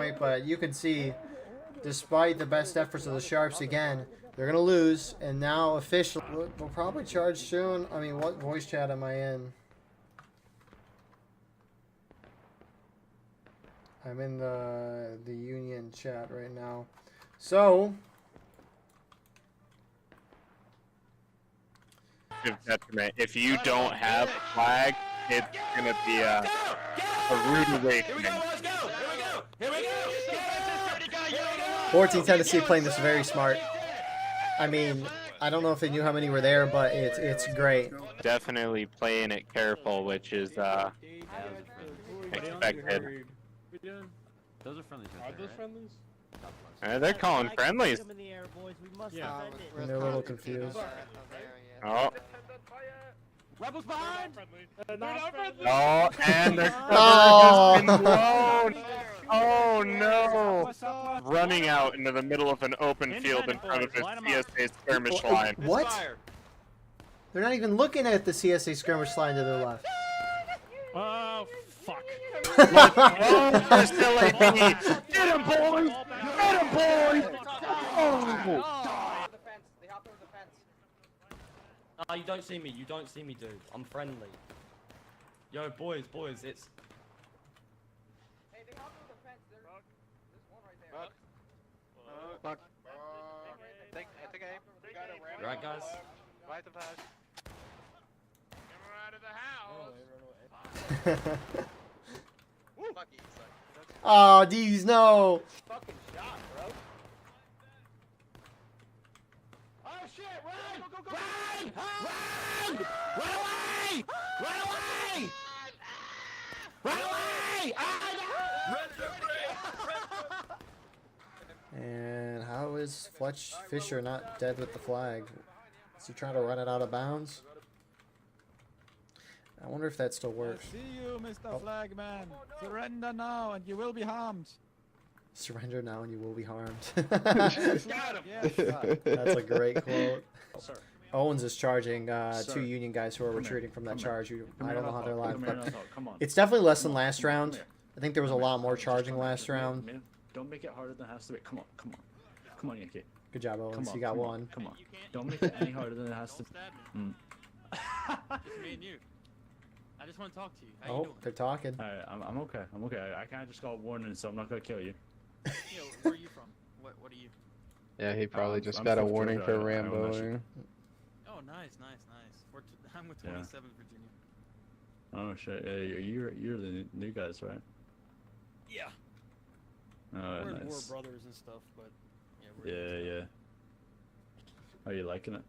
point, but you can see, despite the best efforts of the Sharps again, they're going to lose, and now officially, we'll probably charge soon. I mean, what voice chat am I in? I'm in the Union chat right now. So... detriment. If you don't have a flag, it's going to be a rude awakening. Here we go! 14 Tennessee playing this very smart. I mean, I don't know if they knew how many were there, but it's great. Definitely playing it careful, which is expected. Those are friendlies. Are those friendlies? They're calling friendlies. Yeah. And they're a little confused. Oh. Rebels behind! They're not friendly! Oh, and their cover Oh. has been blown! Oh no! Running out into the middle of an open field in front of his CSA skirmish line. What? They're not even looking at the CSA skirmish line to their left. Oh, fuck. Oh, there's still a B. Get him, boys! Get him, boys! Oh! Oh, you don't see me. You don't see me, dude. I'm friendly. Yo, boys, it's... Hey, they hopped over the fence. There's one right there. Fuck. I think I Right, guys? right of house. Get her out of the house! Fuck you, suck. Oh, D's, no. Fucking shot, bro. Oh shit! Run! Run! Run! Run away! Run away! Run away! And how is Fletch Fisher not dead with the flag? Is he trying to run it out of bounds? I wonder if that still works. See you, Mr. Flagman. Surrender now and you will be harmed. Surrender now and you will be harmed. Got him! Yes. That's a great quote. Sir. Owens is charging Sir. two Union guys who are retreating from that Come here. charge. I don't know how they're alive, Come here, but now, come on. it's definitely less than last Come round. here. I think there was a lot more Just charging come here. last round. Don't make it harder than it has to be. Come on, come on. Come on, Yankee. Good job, Come Owens. on, You got come one. On, come on. Don't make it any harder than it has to. Mm. It's me and you. I just want to talk to you. How you Oh, doing? they're talking. Alright, I'm okay. I'm okay. I kind of just got warning, so I'm not gonna kill you. Yo, where are you from? What are you? Yeah, he probably just I'm got a from warning Georgia. for I own that shit. Ramboing. Oh, nice. I'm with Yeah. 27th Virginia. Oh shit! Yeah, you're the new guys, right? Yeah. Oh, We're nice. brothers and stuff, but Yeah. Are you liking it?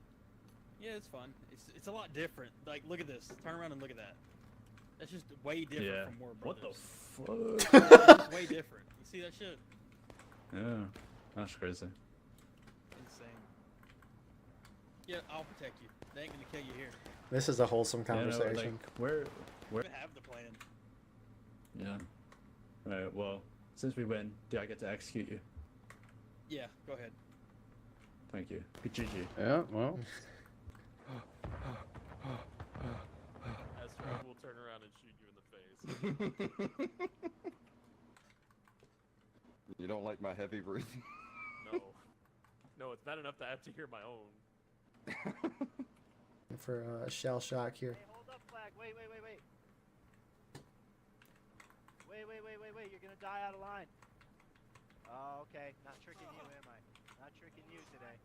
Yeah, it's fun. It's a lot different. Like, look at this. Turn around and look at that. That's just way different Yeah. from War What Brothers. the fuck? It's way different. You see that shit? Yeah, that's crazy. Insane. Yeah, I'll protect you. They ain't gonna kill you here. This is a wholesome Yeah, no, conversation. like, where? We have the plan. Yeah. Alright, well, since we win, do I get to execute you? Yeah, go ahead. Thank you. Good GG. Yeah, well. As we'll turn around and shoot you in the face. You don't like my heavy breathing? No. No, it's bad enough to have to hear my own. For a shell shock here. Hey, hold up, flag. Wait. Wait. You're gonna die out of line. Oh, okay. Not tricking you, am I? Not tricking you today.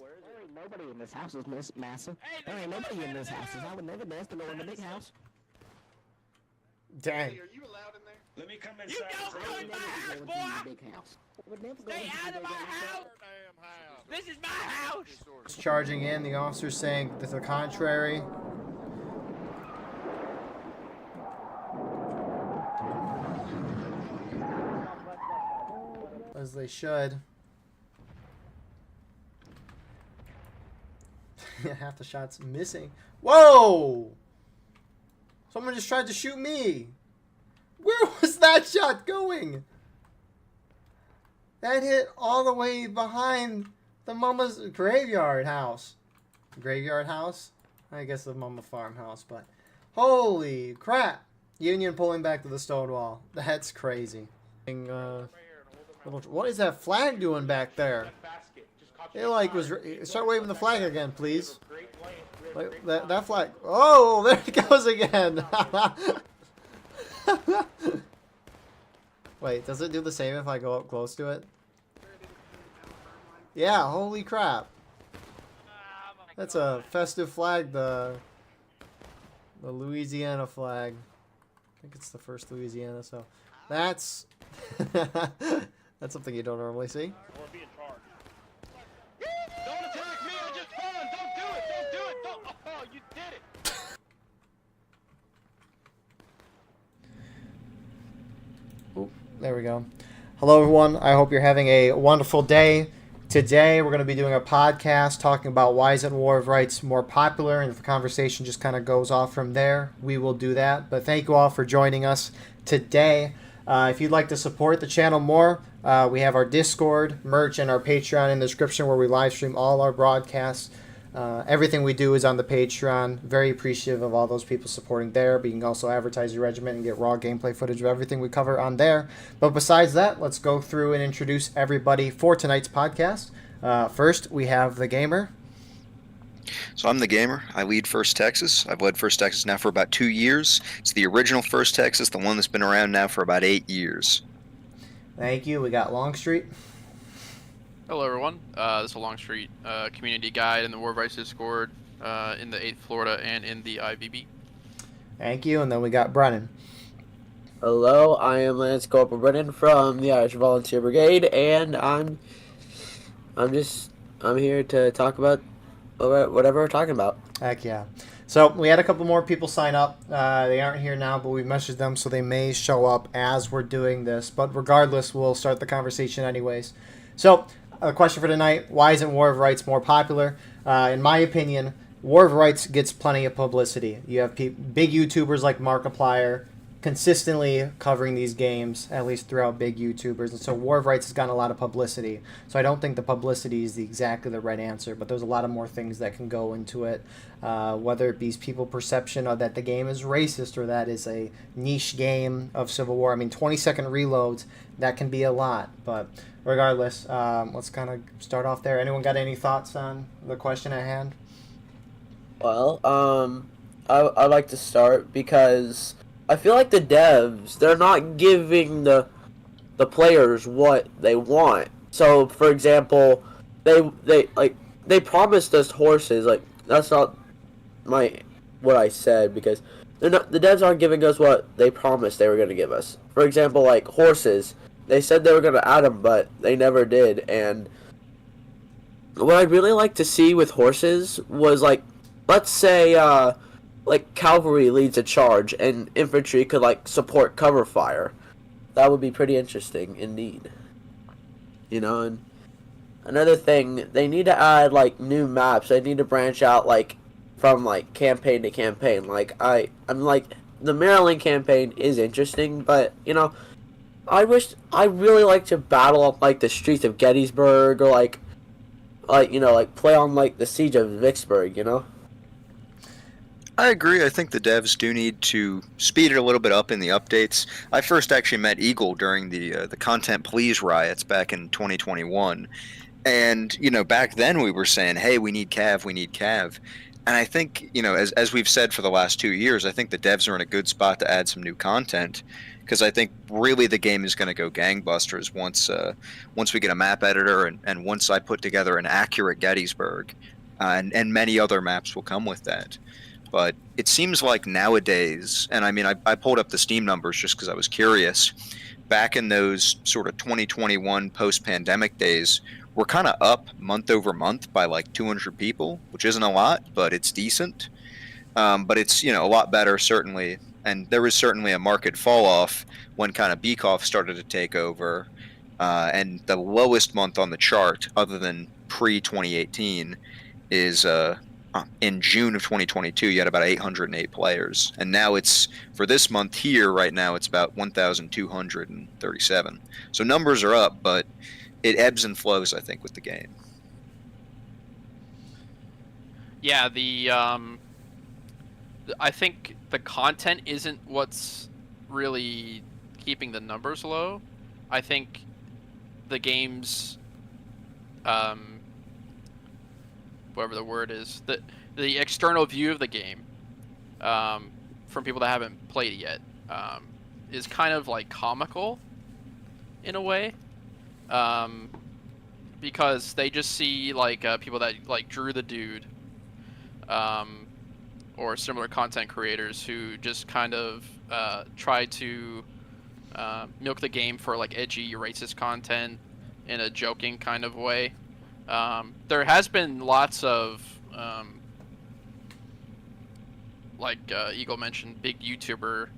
There ain't nobody in this house is massive. There ain't nobody in this house. I would never dance to go in the big house. Dang. Are you allowed in there? Let me come You don't go in my house, boy! Big house. Stay out of my house! This is my house! Charging in, the officer's saying to the contrary. As they should. Half the shots missing. Whoa! Someone just tried to shoot me. Where was that shot going? That hit all the way behind the mama's graveyard house. Graveyard house? I guess the mama farmhouse, but holy crap. Union pulling back to the stone wall. That's crazy. What is that flag doing back there? It like was start waving the flag again, please. Like, that flag. Oh, there it goes again. Wait, does it do the same if I go up close to it? Yeah, holy crap. That's a festive flag, the Louisiana flag. I think it's the first Louisiana, so that's that's something you don't normally see. Or be in charge. Don't attack me! I just spawned! Don't do it! Don't do it! Don't! Oh, you did it! There we go. Hello, everyone. I hope you're having a wonderful day. Today, we're going to be doing a podcast talking about why isn't War of Rights more popular, and if the conversation just kind of goes off from there, we will do that. But thank you all for joining us today. If you'd like to support the channel more, we have our Discord, merch, and our Patreon in the description where we live stream all our broadcasts. Everything we do is on the Patreon. Very appreciative of all those people supporting there. But you can also advertise your regiment and get raw gameplay footage of everything we cover on there. But besides that, let's go through and introduce everybody for tonight's podcast. First, we have the gamer. So I'm the gamer. I lead First Texas. I've led First Texas now for about 2 years. It's the original First Texas, the one that's been around now for about 8 years. Thank you. We got Longstreet. Hello everyone, this is Longstreet, community guide in the War of Rights Discord, in the 8th Florida and in the IVB. Thank you, and then we got Brennen. Hello, I am Lance Corporal Brennen from the Irish Volunteer Brigade, and I'm here to talk about whatever we're talking about. Heck yeah. So we had a couple more people sign up. They aren't here now, but we messaged them, so they may show up as we're doing this. But regardless, we'll start the conversation anyways. So, a question for tonight: why isn't War of Rights more popular? In my opinion, War of Rights gets plenty of publicity. You have big YouTubers like Markiplier consistently covering these games, at least throughout big YouTubers, and so War of Rights has gotten a lot of publicity. So I don't think the publicity is exactly the right answer, but there's a lot of more things that can go into it, whether it be people's perception of that the game is racist or that is a niche game of Civil War. I mean, 20-second reloads, that can be a lot, but regardless, let's kind of start off there. Anyone got any thoughts on the question at hand? Well, I'd like to start because I feel like the devs, they're not giving the players what they want. So, for example, they promised us horses. Like, that's not what I said, because the devs aren't giving us what they promised they were going to give us. For example, like horses, they said they were going to add them, but they never did. And what I'd really like to see with horses was, like, let's say, like, cavalry leads a charge and infantry could, like, support cover fire. That would be pretty interesting indeed. You know, and another thing, they need to add, like, new maps. They need to branch out, like, from, like, campaign to campaign. Like, I'm like, the Maryland campaign is interesting, but, you know, I really like to battle up, like, the streets of Gettysburg, or, like, you know, like, play on, like, the siege of Vicksburg, you know? I agree. I think the devs do need to speed it a little bit up in the updates. I first actually met Eagle during the Content Please riots back in 2021. And, you know, back then we were saying, hey, we need Cav, we need Cav. And I think, you know, as we've said for the last 2 years, I think the devs are in a good spot to add some new content, because I think really the game is going to go gangbusters once we get a map editor and once I put together an accurate Gettysburg, and many other maps will come with that. But it seems like nowadays, and I mean, I pulled up the Steam numbers just because I was curious, back in those sort of 2021 post-pandemic days, we're kind of up month over month by like 200 people, which isn't a lot, but it's decent. But it's, you know, a lot better, certainly. And there was certainly a market fall off when kind of Bekoff started to take over. And the lowest month on the chart, other than pre-2018, is in June of 2022, you had about 808 players. And now it's, for this month here, right now, it's about 1,237. So numbers are up, but it ebbs and flows, I think, with the game. Yeah, I think the content isn't what's really keeping the numbers low. I think the game's whatever the word is, the external view of the game, from people that haven't played it yet, is kind of like comical in a way, because they just see like people that like Drew the Dude, or similar content creators who just kind of try to milk the game for like edgy racist content in a joking kind of way. There has been lots of like Eagle mentioned, big YouTuber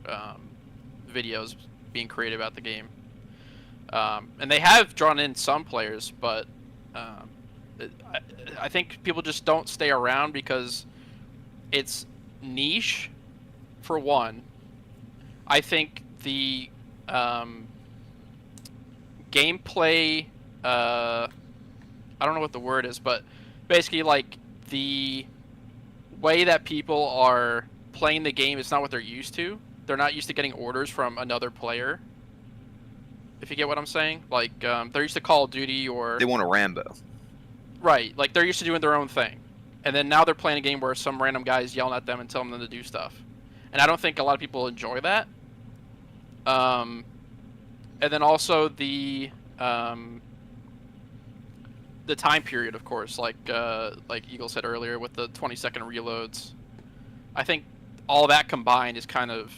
videos being created about the game, and they have drawn in some players, but I think people just don't stay around because it's niche, for one. I think the gameplay, I don't know what the word is, but basically like the way that people are playing the game is not what they're used to. They're not used to getting orders from another player, if you get what I'm saying. Like they're used to Call of Duty, or They want a Rambo. right, like they're used to doing their own thing, and then now they're playing a game where some random guy is yelling at them and telling them to do stuff, and I don't think a lot of people enjoy that. And then also the time period, of course, like Eagle said earlier, with the 20-second reloads. I think all that combined is kind of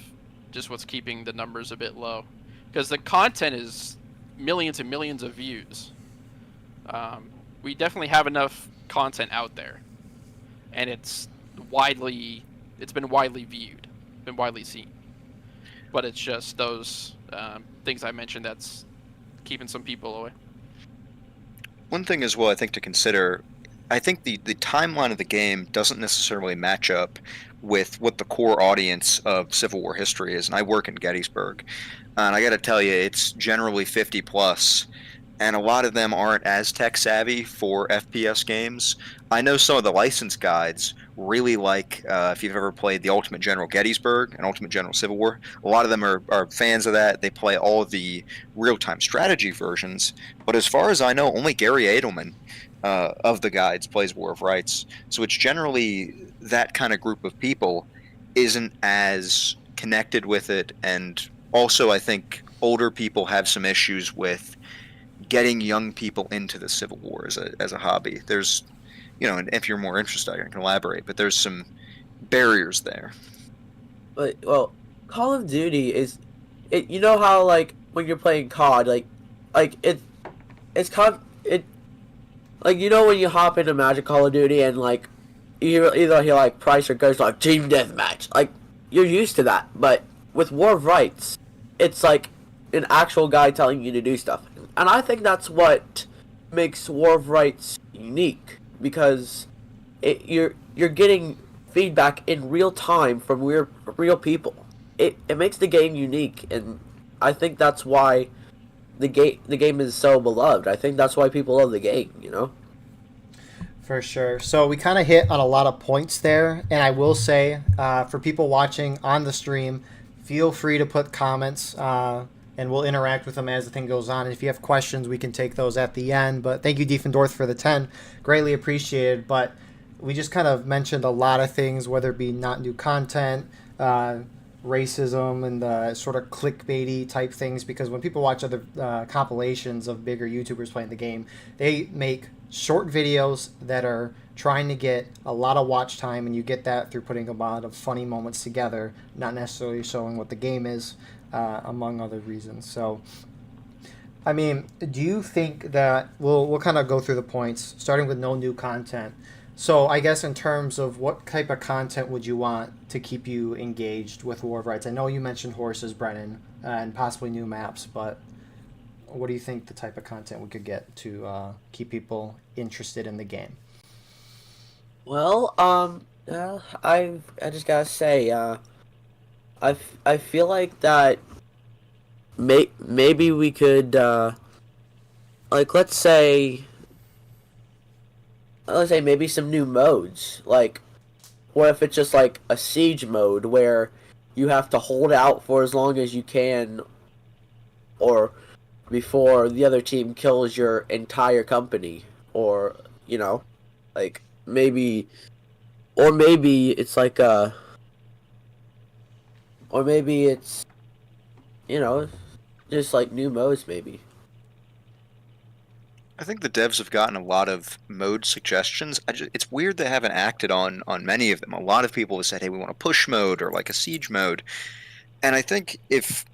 just what's keeping the numbers a bit low, because the content is millions and millions of views. We definitely have enough content out there, and it's been widely viewed, been widely seen. But it's just those things I mentioned that's keeping some people away. One thing as well I think to consider, I think the timeline of the game doesn't necessarily match up with what the core audience of Civil War history is, and I work in Gettysburg, and I gotta tell you, it's generally 50 plus, and a lot of them aren't as tech savvy for FPS games. I know some of the licensed guides really like, if you've ever played the Ultimate General Gettysburg and Ultimate General Civil War, a lot of them are fans of that. They play all of the real-time strategy versions, but as far as I know, only Gary Edelman of the guides plays War of Rights. So it's generally that kind of group of people isn't as connected with it, and also I think older people have some issues with getting young people into the Civil War as a hobby. There's, and if you're more interested, I can elaborate, but there's some barriers there. But, well, Call of Duty is, you know how, like, when you're playing COD, like you know when you hop into Magic Call of Duty and, like, you either hear, like, Price or Ghost, like, Team Deathmatch, like, you're used to that, but with War of Rights, it's, like, an actual guy telling you to do stuff. And I think that's what makes War of Rights unique, because you're getting feedback in real time from real people. It makes the game unique, and I think that's why the game is so beloved. I think that's why people love the game, For sure. So we kind of hit on a lot of points there, and I will say, for people watching on the stream, feel free to put comments, and we'll interact with them as the thing goes on. And if you have questions, we can take those at the end. But thank you, Diefendorf, for the 10. Greatly appreciated. But we just kind of mentioned a lot of things, whether it be not new content, racism, and the sort of clickbaity type things. Because when people watch other compilations of bigger YouTubers playing the game, they make short videos that are trying to get a lot of watch time, and you get that through putting a lot of funny moments together, not necessarily showing what the game is, among other reasons. So, I mean, do you think that we'll kind of go through the points, starting with no new content? So I guess in terms of what type of content would you want to keep you engaged with War of Rights? I know you mentioned horses, Brennen, and possibly new maps, but what do you think the type of content we could get to keep people interested in the game? Well, I just gotta say, I feel like that maybe we could, like, let's say maybe some new modes, like, what if it's just like a siege mode where you have to hold out for as long as you can, or before the other team kills your entire company, or like maybe, or maybe it's like or maybe it's just like new modes maybe. I think the devs have gotten a lot of mode suggestions. It's weird they haven't acted on many of them. A lot of people have said, "Hey, we want a push mode or like a siege mode," and I think if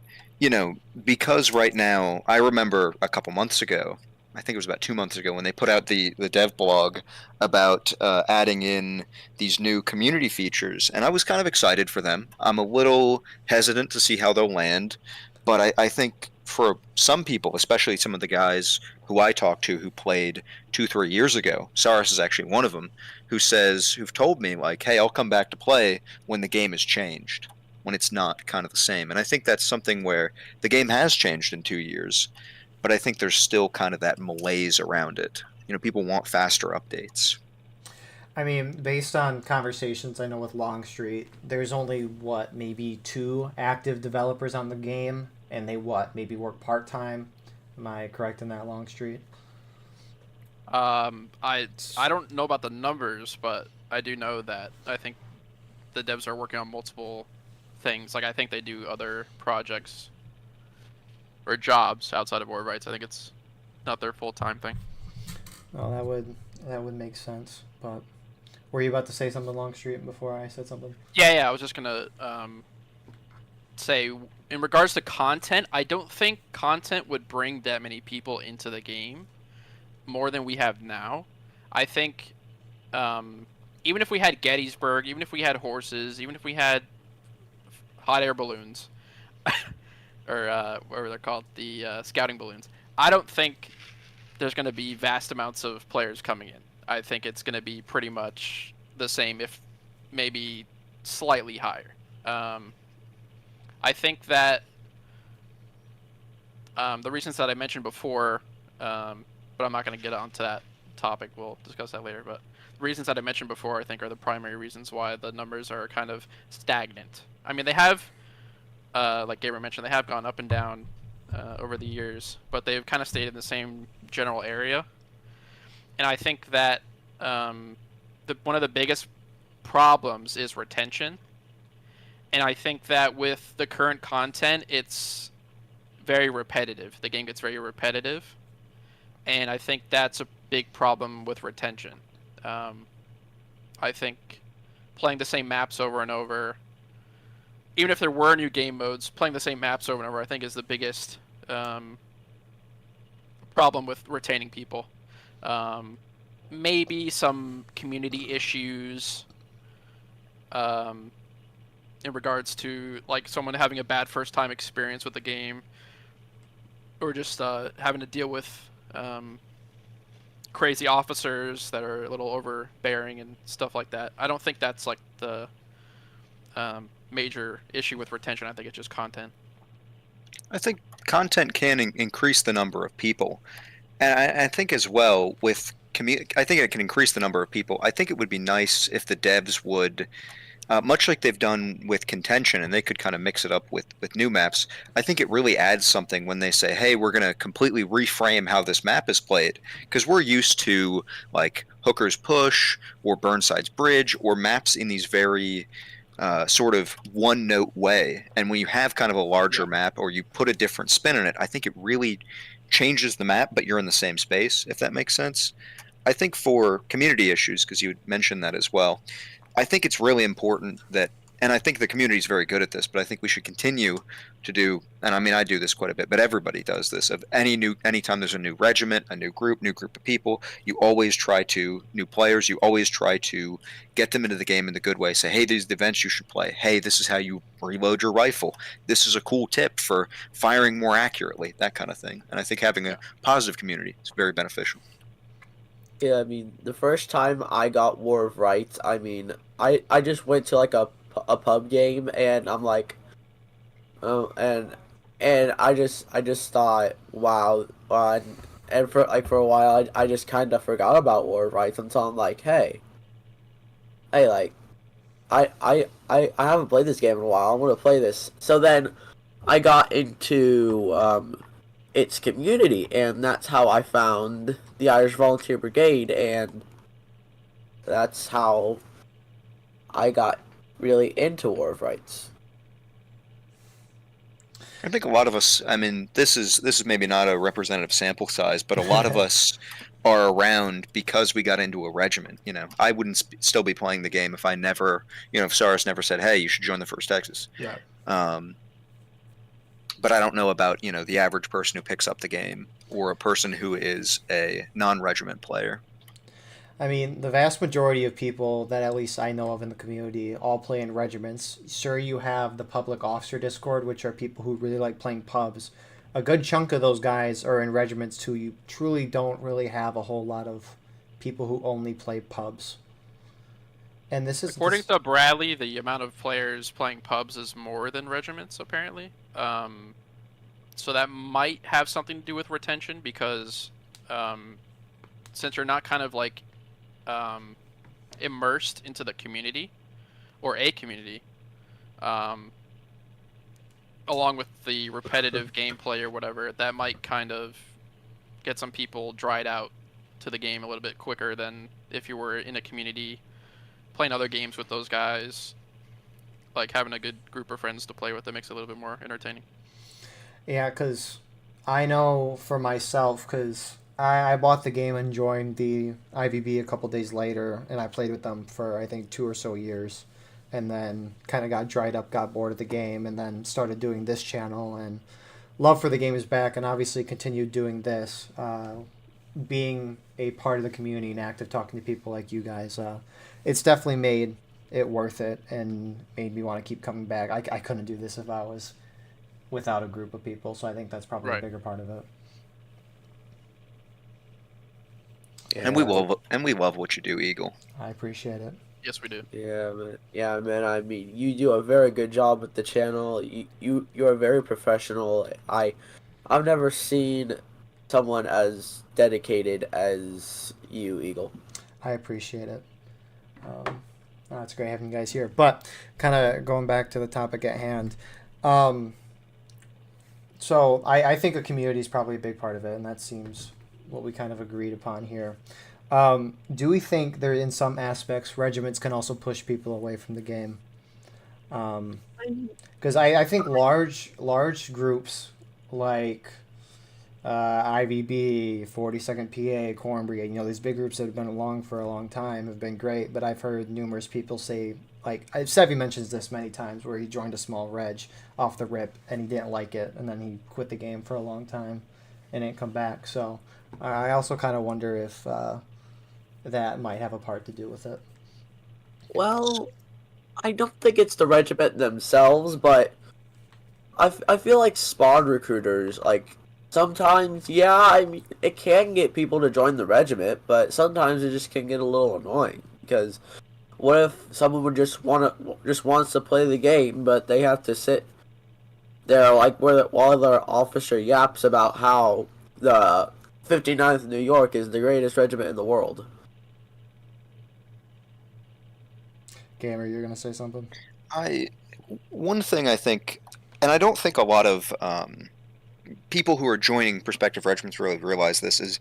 because right now, I remember a couple months ago, I think it was about 2 months ago, when they put out the dev blog about adding in these new community features, and I was kind of excited for them. I'm a little hesitant to see how they'll land, but I think for some people, especially some of the guys who I talked to who played 2, 3 years ago, Saris is actually one of them, who've told me like, "Hey, I'll come back to play when the game has changed." When it's not kind of the same. And I think that's something where the game has changed in 2 years, but I think there's still kind of that malaise around it. People want faster updates. I mean, based on conversations I know with Longstreet, there's only maybe 2 active developers on the game, and they maybe work part-time. Am I correct in that, Longstreet? I don't know about the numbers, but I do know that I think the devs are working on multiple things. Like, I think they do other projects or jobs outside of War Rights. I think it's not their full-time thing. Well, that would make sense. But were you about to say something, Longstreet, before I said something? Yeah. I was just gonna say, in regards to content, I don't think content would bring that many people into the game more than we have now. I think even if we had Gettysburg, even if we had horses, even if we had hot air balloons, or whatever they're called, the scouting balloons, I don't think there's going to be vast amounts of players coming in. I think it's going to be pretty much the same, if maybe slightly higher. I think that the reasons that I mentioned before, but I'm not going to get onto that topic, we'll discuss that later, but the reasons that I mentioned before, I think, are the primary reasons why the numbers are kind of stagnant. I mean, they have, like Gabriel mentioned, they have gone up and down over the years, but they've kind of stayed in the same general area. And I think that one of the biggest problems is retention. And I think that with the current content, it's very repetitive. The game gets very repetitive. And I think that's a big problem with retention. I think playing the same maps over and over, even if there were new game modes, playing the same maps over and over, I think, is the biggest problem with retaining people. Maybe some community issues in regards to, like, someone having a bad first-time experience with the game, or just having to deal with crazy officers that are a little overbearing and stuff like that. I don't think that's like the major issue with retention. I think it's just content. I think content can increase the number of people, and I think as well with I think it can increase the number of people. I think it would be nice if the devs would, much like they've done with contention, and they could kind of mix it up with new maps. I think it really adds something when they say, hey, we're going to completely reframe how this map is played, because we're used to like Hooker's Push or Burnside's Bridge, or maps in these very sort of one-note way. And when you have kind of a larger map, or you put a different spin on it, I think it really changes the map, but you're in the same space, if that makes sense. I think for community issues, because you mentioned that as well, I think it's really important that, and I think the community is very good at this, but I think we should continue to do, and I mean, I do this quite a bit, but everybody does this, of anytime there's a new regiment, a new group of people, you always try to, new players, you always try to get them into the game in the good way. Say, hey, these are the events you should play. Hey, this is how you reload your rifle. This is a cool tip for firing more accurately, that kind of thing. And I think having a positive community is very beneficial. Yeah, I mean, the first time I got War of Rights, I mean, I just went to like a pub game, and I'm like, oh, and I just thought, wow, and for a while, I just kind of forgot about War of Rights until I'm like, hey, like, I haven't played this game in a while. I want to play this. So then, I got into its community, and that's how I found the Irish Volunteer Brigade, and that's how I got really into War of Rights. I think a lot of us, I mean, this is maybe not a representative sample size, but a lot of us are around because we got into a regiment. You know, I wouldn't still be playing the game if I never, you know, if Saris never said, "Hey, you should join the First Texas." Yeah. But I don't know about, you know, the average person who picks up the game or a person who is a non-regiment player. I mean, the vast majority of people that at least I know of in the community all play in regiments. Sure, you have the public officer Discord, which are people who really like playing pubs. A good chunk of those guys are in regiments too. You truly don't really have a whole lot of people who only play pubs. And this is according to Bradley, the amount of players playing pubs is more than regiments, apparently. So that might have something to do with retention because since you're not kind of like immersed into the community or a community, along with the repetitive gameplay or whatever, that might kind of get some people dried out to the game a little bit quicker than if you were in a community playing other games with those guys. Like having a good group of friends to play with, that makes it a little bit more entertaining. Yeah, because I know for myself, because I bought the game and joined the IVB a couple days later, and I played with them for, I think, 2 or so years, and then kind of got dried up, got bored of the game, and then started doing this channel, and love for the game is back, and obviously continued doing this, being a part of the community and active, talking to people like you guys. It's definitely made it worth it and made me want to keep coming back. I couldn't do this if I was without a group of people, so I think that's probably a bigger part of it. Yeah. And we love what you do, Eagle. I appreciate it. Yes, we do. Yeah, man. I mean, you do a very good job with the channel. You're very professional. I've never seen someone as dedicated as you, Eagle. I appreciate it. It's great having you guys here. But kind of going back to the topic at hand. So I think a community is probably a big part of it, and that seems what we kind of agreed upon here. Do we think there, in some aspects, regiments can also push people away from the game? Because I think large groups like IVB, 42nd PA, Corn Brigade, you know, these big groups that have been along for a long time have been great, but I've heard numerous people say, like, Sevi mentions this many times, where he joined a small reg off the rip, and he didn't like it, and then he quit the game for a long time and didn't come back. So I also kind of wonder if that might have a part to do with it. Well, I don't think it's the regiment themselves, but I feel like spawn recruiters, like, sometimes, yeah, I mean, it can get people to join the regiment, but sometimes it just can get a little annoying, because what if someone just wants to play the game, but they have to sit there like while their officer yaps about how the 59th New York is the greatest regiment in the world? Gamer, you're gonna say something? One thing I think, and I don't think a lot of people who are joining prospective regiments really realize this, is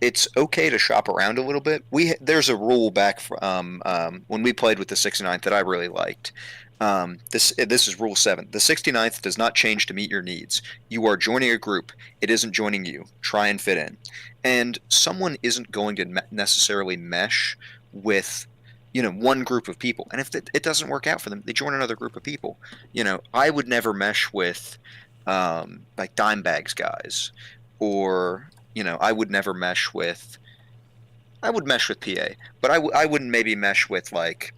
it's okay to shop around a little bit. There's a rule back from when we played with the 69th that I really liked. This is Rule 7. The 69th does not change to meet your needs. You are joining a group. It isn't joining you. Try and fit in. And someone isn't going to necessarily mesh with, you know, one group of people. And if it doesn't work out for them, they join another group of people. You know, I would never mesh with like Dimebags guys, or, you know, I would never mesh with. I would mesh with PA, but I wouldn't maybe mesh with, like,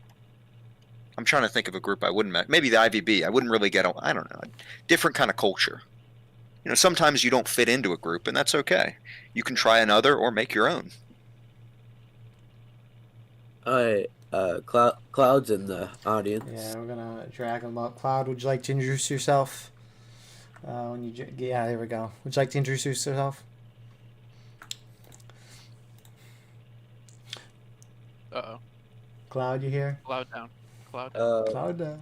I'm trying to think of a group I wouldn't mesh. Maybe the IVB. I wouldn't really get. I don't know, a different kind of culture. You know, sometimes you don't fit into a group, and that's okay. You can try another or make your own. Alright, Cloud's in the audience. Yeah, we're gonna drag him up. Cloud, would you like to introduce yourself? Yeah, there we go. Would you like to introduce yourself? Uh-oh. Cloud, you here? Cloud down. Cloud. Cloud down.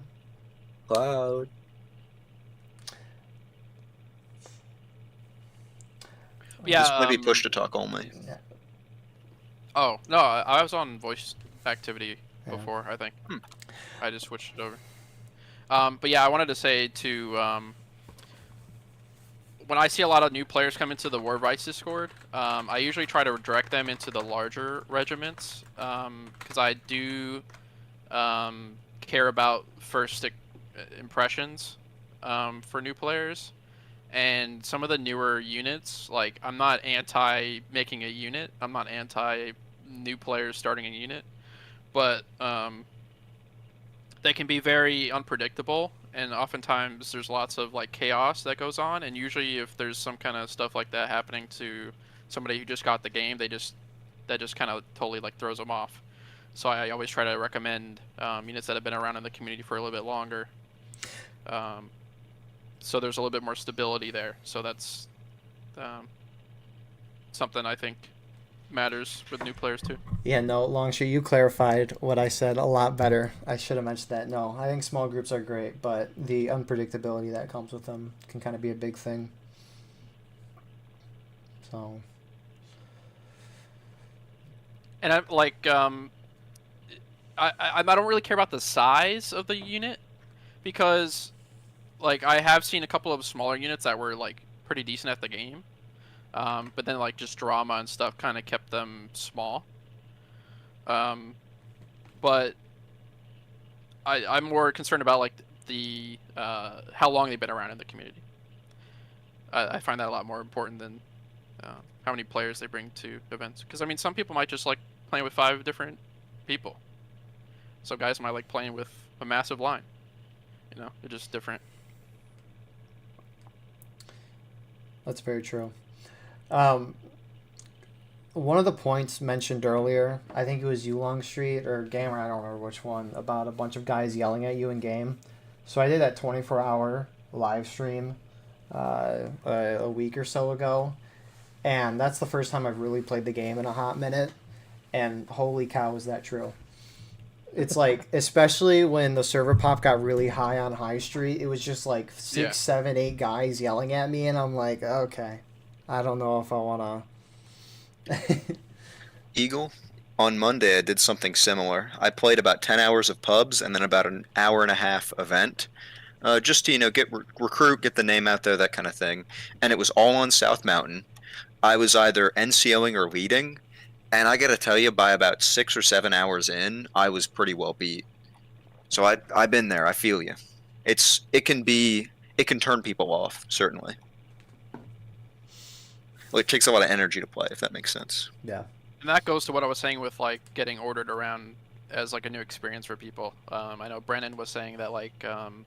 Cloud. Yeah. This might be push to talk only. Oh no, I was on voice activity Yeah. before. I think. I just switched it over. But yeah, I wanted to say when I see a lot of new players come into the War of Rights Discord, I usually try to direct them into the larger regiments, because I do care about first impressions for new players. And some of the newer units, like, I'm not anti making a unit, I'm not anti new players starting a unit, but they can be very unpredictable, and oftentimes there's lots of like chaos that goes on, and usually if there's some kind of stuff like that happening to somebody who just got the game, that just kind of totally like throws them off. So I always try to recommend units that have been around in the community for a little bit longer, so there's a little bit more stability there. So that's something I think matters with new players too. Yeah, no, Longshot, you clarified what I said a lot better. I should have mentioned that. No, I think small groups are great, but the unpredictability that comes with them can kind of be a big thing. So. And I'm like, I don't really care about the size of the unit, because like I have seen a couple of smaller units that were like pretty decent at the game, but then like just drama and stuff kind of kept them small. But I'm more concerned about like the how long they've been around in the community. I find that a lot more important than how many players they bring to events. Because I mean, some people might just like playing with 5 different people. Some guys might like playing with a massive line. You know, they're just different. That's very true. One of the points mentioned earlier, I think it was you, Longstreet, or Gamer, I don't remember which one, about a bunch of guys yelling at you in game. So I did that 24-hour live stream a week or so ago, and that's the first time I've really played the game in a hot minute, and holy cow, is that true. It's like, especially when the server pop got really high on High Street, it was just like 6, 7, 8 guys yelling at me, and I'm like, okay, I don't know if I want to... Eagle, on Monday I did something similar. I played about 10 hours of pubs and then about an hour and a half event. Just to, get recruit, get the name out there, that kind of thing. And it was all on South Mountain. I was either NCOing or leading, and I gotta tell you, by about 6 or 7 hours in, I was pretty well beat. So I've been there. I feel you. It can turn people off, certainly. Well, it takes a lot of energy to play, if that makes sense. Yeah. And that goes to what I was saying with like getting ordered around as like a new experience for people. I know Brennen was saying that like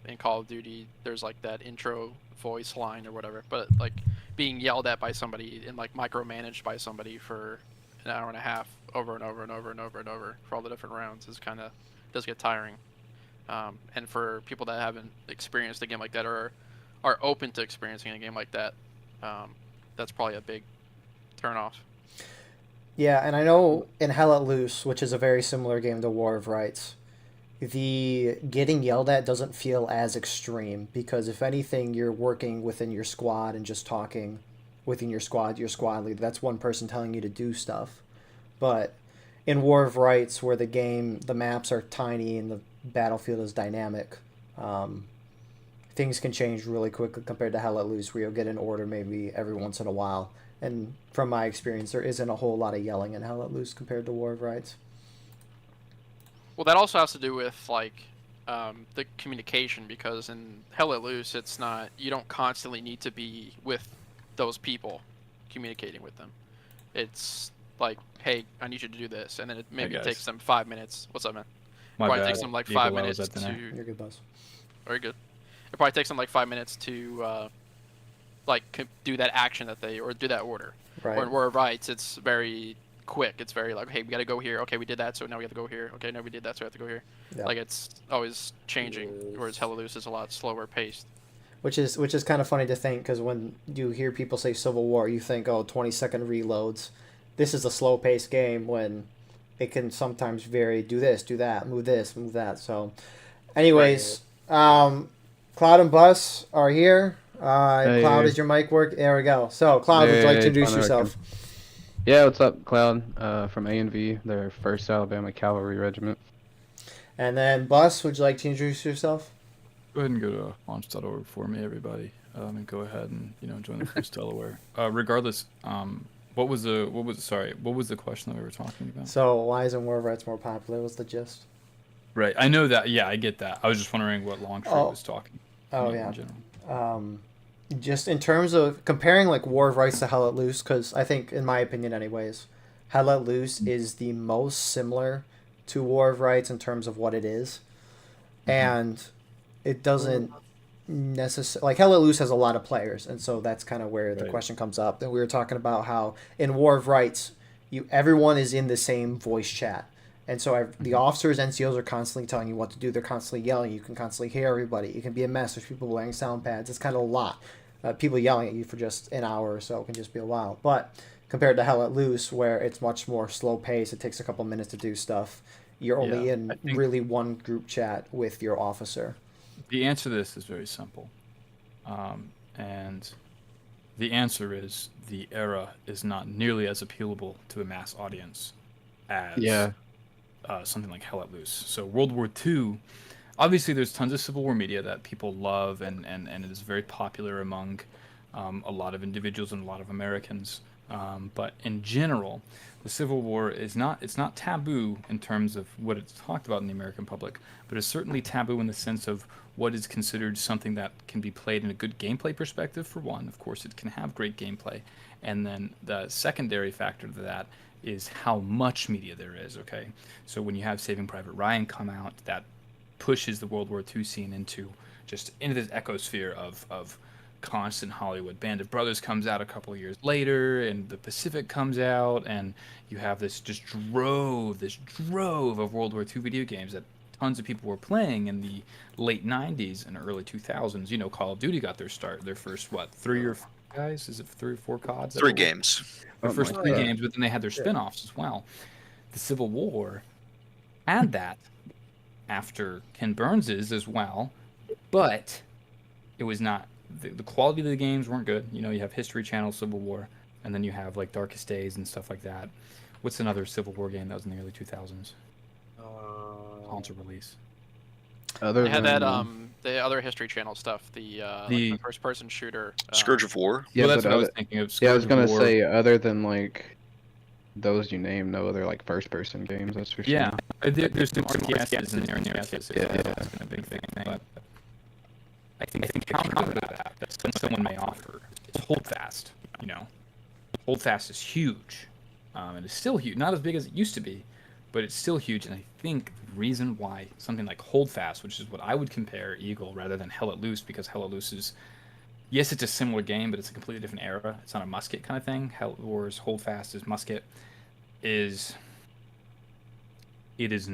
in Call of Duty there's like that intro voice line or whatever, but like being yelled at by somebody and like micromanaged by somebody for an hour and a half over and over and over and over and over for all the different rounds is kind of does get tiring. And for people that haven't experienced a game like that or are open to experiencing a game like that, that's probably a big turnoff. Yeah, and I know in Hell Let Loose, which is a very similar game to War of Rights, the getting yelled at doesn't feel as extreme, because if anything, you're working within your squad and just talking within your squad leader. That's one person telling you to do stuff. But in War of Rights, where the maps are tiny and the battlefield is dynamic, things can change really quickly compared to Hell Let Loose, where you'll get an order maybe every once in a while. And from my experience, there isn't a whole lot of yelling in Hell Let Loose compared to War of Rights. Well, that also has to do with like the communication, because in Hell Let Loose, it's not, you don't constantly need to be with those people communicating with them. It's like, hey, I need you to do this, and then it maybe takes them 5 minutes. What's up, man? Probably takes them like 5 minutes to. You're good, boss. Very good. It probably takes them like 5 minutes to do that action or do that order. Right. Or in War of Rights, it's very quick. It's very like, hey, we got to go here. Okay, we did that, so now we have to go here. Okay, now we did that, so we have to go here. Yeah. Like, it's always changing, whereas Hell Let Loose is a lot slower paced. Which is kind of funny to think, because when you hear people say Civil War, you think, 20-second reloads. This is a slow-paced game when it can sometimes vary. Do this, do that, move this, move that. So, anyways, Cloud and Bus are here. Cloud, is your mic work? There we go. So, Cloud, would you like to introduce yourself? Yeah, what's up, Cloud? From A&V, their 1st Alabama Cavalry Regiment. And then, Bus, would you like to introduce yourself? Go ahead and go to launch.org for me, everybody, and go ahead and join the First Delaware. Regardless, what was the question that we were talking about? So, why isn't War of Rights more popular? Was the gist? Right, I know that. Yeah, I get that. I was just wondering what Longstreet was talking. Yeah. In general. Just in terms of comparing like War of Rights to Hell Let Loose, because I think, in my opinion, anyways, Hell Let Loose is the most similar to War of Rights in terms of what it is, and it doesn't necessarily like Hell Let Loose has a lot of players, and so that's kind of where the question comes up. And we were talking about how in War of Rights, everyone is in the same voice chat. And so the officers, NCOs are constantly telling you what to do. They're constantly yelling. You can constantly hear everybody. It can be a mess. There's people wearing sound pads. It's kind of a lot. People yelling at you for just an hour or so can just be a while. But compared to Hell Let Loose, where it's much more slow pace, it takes a couple minutes to do stuff. You're only in really one group chat with your officer. The answer to this is very simple. And the answer is the era is not nearly as appealable to a mass audience as something like Hell Let Loose. So World War II, obviously there's tons of Civil War media that people love and it is very popular among a lot of individuals and a lot of Americans. But in general, the Civil War it's not taboo in terms of what it's talked about in the American public, but it's certainly taboo in the sense of what is considered something that can be played in a good gameplay perspective, for one. Of course, it can have great gameplay. And then the secondary factor to that is how much media there is, okay? So when you have Saving Private Ryan come out, that pushes the World War II scene into this ecosphere of constant Hollywood. Band of Brothers comes out a couple of years later, and The Pacific comes out, and you have this drove of World War II video games that tons of people were playing in the late 90s and early 2000s. Call of Duty got their first, 3 or 4 guys? Is it 3 or 4 CODs? 3 games. The first 3 games, but then they had their spin-offs as well. The Civil War had that after Ken Burns's as well, but it was not the quality of the games weren't good. You have History Channel Civil War, and then you have like Darkest Days and stuff like that. What's another Civil War game that was in the early 2000s? Console release. They had that the other History Channel stuff, the first-person shooter. Scourge of War. Yeah, well, that's what I was thinking of. I was gonna say, other than like those you named, no other like first-person games. That's for sure. Yeah, there's some RTSs in there, and that's been a big thing. But I think counter to that someone may offer is Holdfast. Holdfast is huge, and it's still huge. Not as big as it used to be, but it's still huge. And I think the reason why something like Holdfast, which is what I would compare Eagle rather than Hell Let Loose, because Hell Let Loose is, yes, it's a similar game, but it's a completely different era. It's not a musket kind of thing. Whereas Holdfast is musket. It is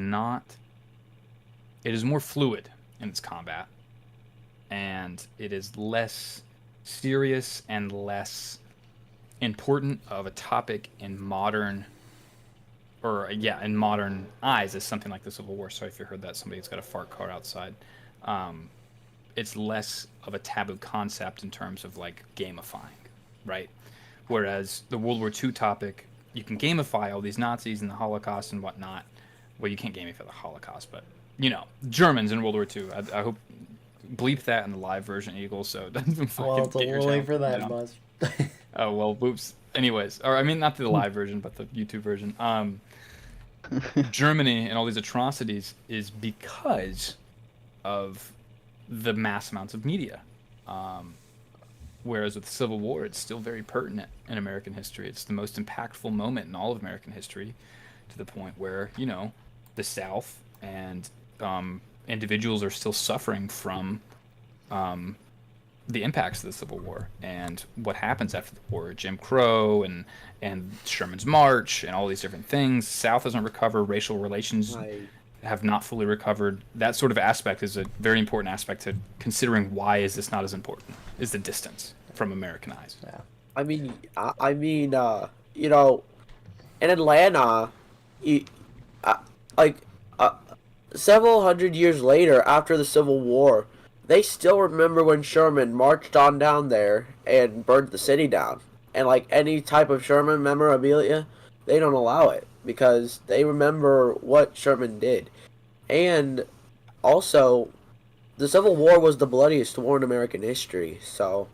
more fluid in its combat, and it is less serious and less important of a topic in modern eyes as something like the Civil War. Sorry if you heard that. Somebody's got a fart car outside. It's less of a taboo concept in terms of like gamifying, right? Whereas the World War II topic, you can gamify all these Nazis and the Holocaust and whatnot. Well, you can't gamify the Holocaust, but Germans in World War II. I hope bleep that in the live version, Eagle, so it doesn't fucking it's a little late for that, Buzz. Oh well, whoops. Anyways, or I mean, not the live version, but the YouTube version. Germany and all these atrocities is because of the mass amounts of media. Whereas with the Civil War, it's still very pertinent in American history. It's the most impactful moment in all of American history, to the point where the South and individuals are still suffering from the impacts of the Civil War and what happens after the war. Jim Crow and Sherman's March and all these different things. The South doesn't recover. Racial relations have not fully recovered. That sort of aspect is a very important aspect to considering why is this not as important, is the distance from American eyes. Yeah. I mean, in Atlanta, several hundred years later, after the Civil War, they still remember when Sherman marched on down there and burned the city down. And like any type of Sherman memorabilia, they don't allow it because they remember what Sherman did. And also, the Civil War was the bloodiest war in American history, so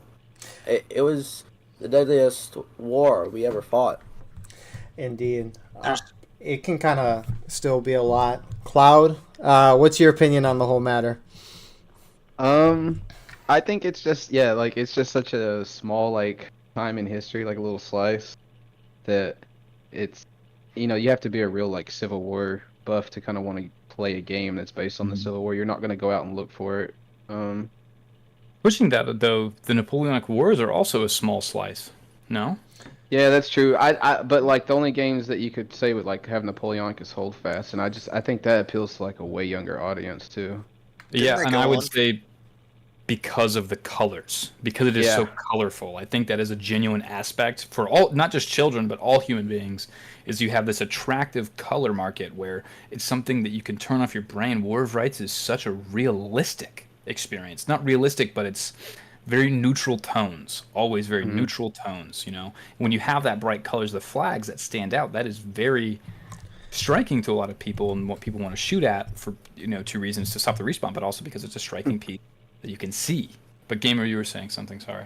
it was the deadliest war we ever fought. Indeed. It can kind of still be a lot. Cloud, what's your opinion on the whole matter? I think it's just like it's just such a small like time in history, like a little slice that it's you have to be a real like Civil War buff to kind of want to play a game that's based on the Civil War. You're not going to go out and look for it. Pushing that though, the Napoleonic Wars are also a small slice. No. Yeah, that's true. But like the only games that you could say would like have Napoleonic is Holdfast, and I think that appeals to like a way younger audience too. Yeah, and I would say because of the colors, because it is so colorful. I think that is a genuine aspect for all, not just children, but all human beings, is you have this attractive color market where it's something that you can turn off your brain. War of Rights is such a realistic experience. Not realistic, but it's very neutral tones, always very neutral tones, When you have that bright colors, the flags that stand out, that is very striking to a lot of people and what people want to shoot at for, 2 reasons: to stop the respawn, but also because it's a striking piece that you can see. But Gamer, you were saying something, sorry.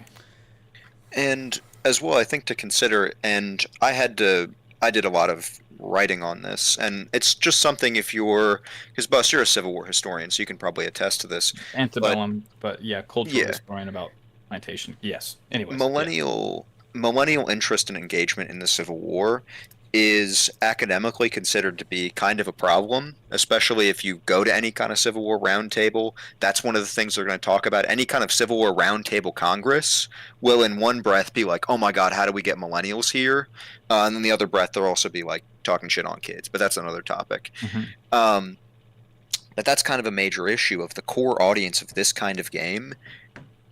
And as well, I think to consider, and I did a lot of writing on this, and it's just something because Bus, you're a Civil War historian, so you can probably attest to this. Antebellum, but cultural historian about plantation. Yes. Anyways. Millennial interest and engagement in the Civil War is academically considered to be kind of a problem, especially if you go to any kind of Civil War roundtable. That's one of the things they're going to talk about. Any kind of Civil War roundtable Congress will in one breath be like, oh my god, how do we get millennials here? And then the other breath they'll also be like talking shit on kids, but that's another topic. But that's kind of a major issue of the core audience of this kind of game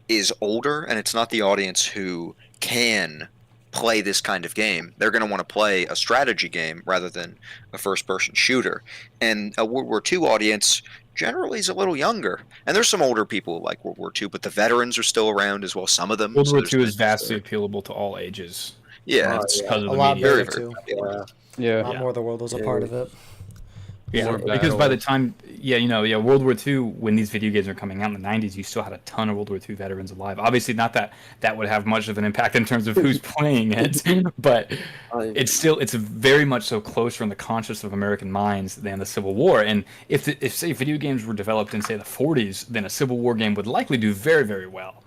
is older, and it's not the audience who can play this kind of game. They're going to want to play a strategy game rather than a first-person shooter. And a World War II audience generally is a little younger. And there's some older people like World War II, but the veterans are still around as well, some of them. World War II is vastly appealable to all ages. Yeah. That's because of the lot media. better, too. Yeah. A lot more of the world was a part of it. Yeah, because by the time, World War II, when these video games are coming out in the 90s, you still had a ton of World War II veterans alive. Obviously, not that would have much of an impact in terms of who's playing it, but it's very much so closer in the conscious of American minds than the Civil War. And if say video games were developed in, say, the 40s, then a Civil War game would likely do very, very well.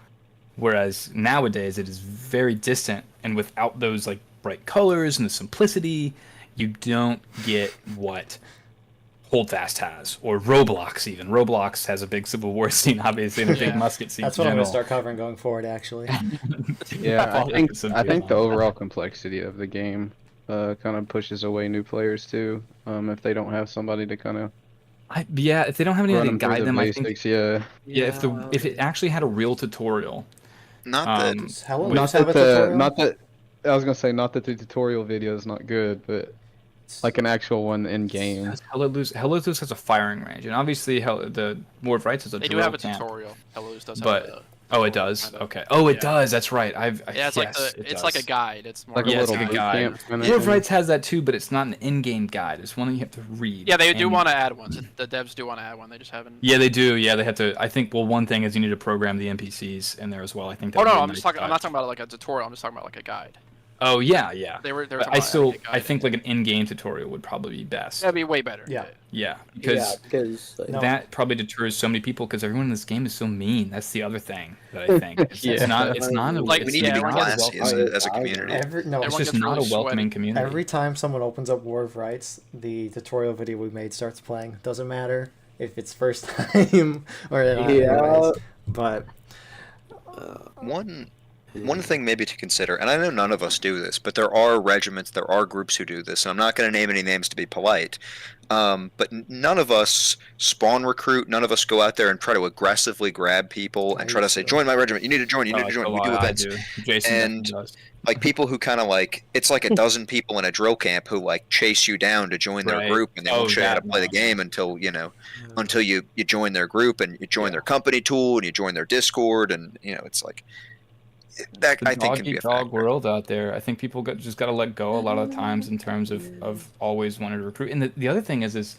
Whereas nowadays, it is very distant, and without those like bright colors and the simplicity, you don't get what Holdfast has, or Roblox even. Roblox has a big Civil War scene, obviously, and a big musket scene. That's what I'm going to start covering going forward, actually. Yeah, I think the overall complexity of the game kind of pushes away new players too. If they don't have somebody to kind of if they don't have anybody to guide them, I think if it actually had a real tutorial. Not that I was gonna say not that the tutorial video is not good, but like an actual one in game. Hello Luz has a firing range, and obviously the War of Rights is a. They do have a tutorial. Hello Luz does. Oh, it does. Okay. Oh, it does. That's right. It's like a guide. It's more like a little guide. War of Rights has that too, but it's not an in-game guide. It's one that you have to read. Yeah, they do want to add one. The devs do want to add one. They just haven't. Yeah, they do. Yeah, they have to. I think. Well, one thing is you need to program the NPCs in there as well. I think. Oh no, I'm not talking about like a tutorial. I'm just talking about like a guide. Oh yeah. They were I think like an in-game tutorial would probably be best. That'd be way better. Yeah, because that probably deters so many people because everyone in this game is so mean. That's the other thing that I think. It's not like we need to be classy as a community. It's just not a welcoming community. Every time someone opens up War of Rights, the tutorial video we made starts playing. Doesn't matter if it's first time or not. Anyways. But one one thing maybe to consider, and I know none of us do this, but there are regiments, there are groups who do this, and I'm not going to name any names to be polite, but none of us spawn recruit, none of us go out there and try to aggressively grab people and try to say, join my regiment, you need to join, you need to join, we do events. Jason And does. like people who kind of like, it's like a dozen people in a drill camp who like chase you down to join their group, and they won't show you how to play the game until, you know, until you join their group and you join their company tool and you join their Discord, and, you know, it's like, that the I think can be a dog world out there. I think people just got to let go a lot of times in terms of always wanting to recruit. And the other thing is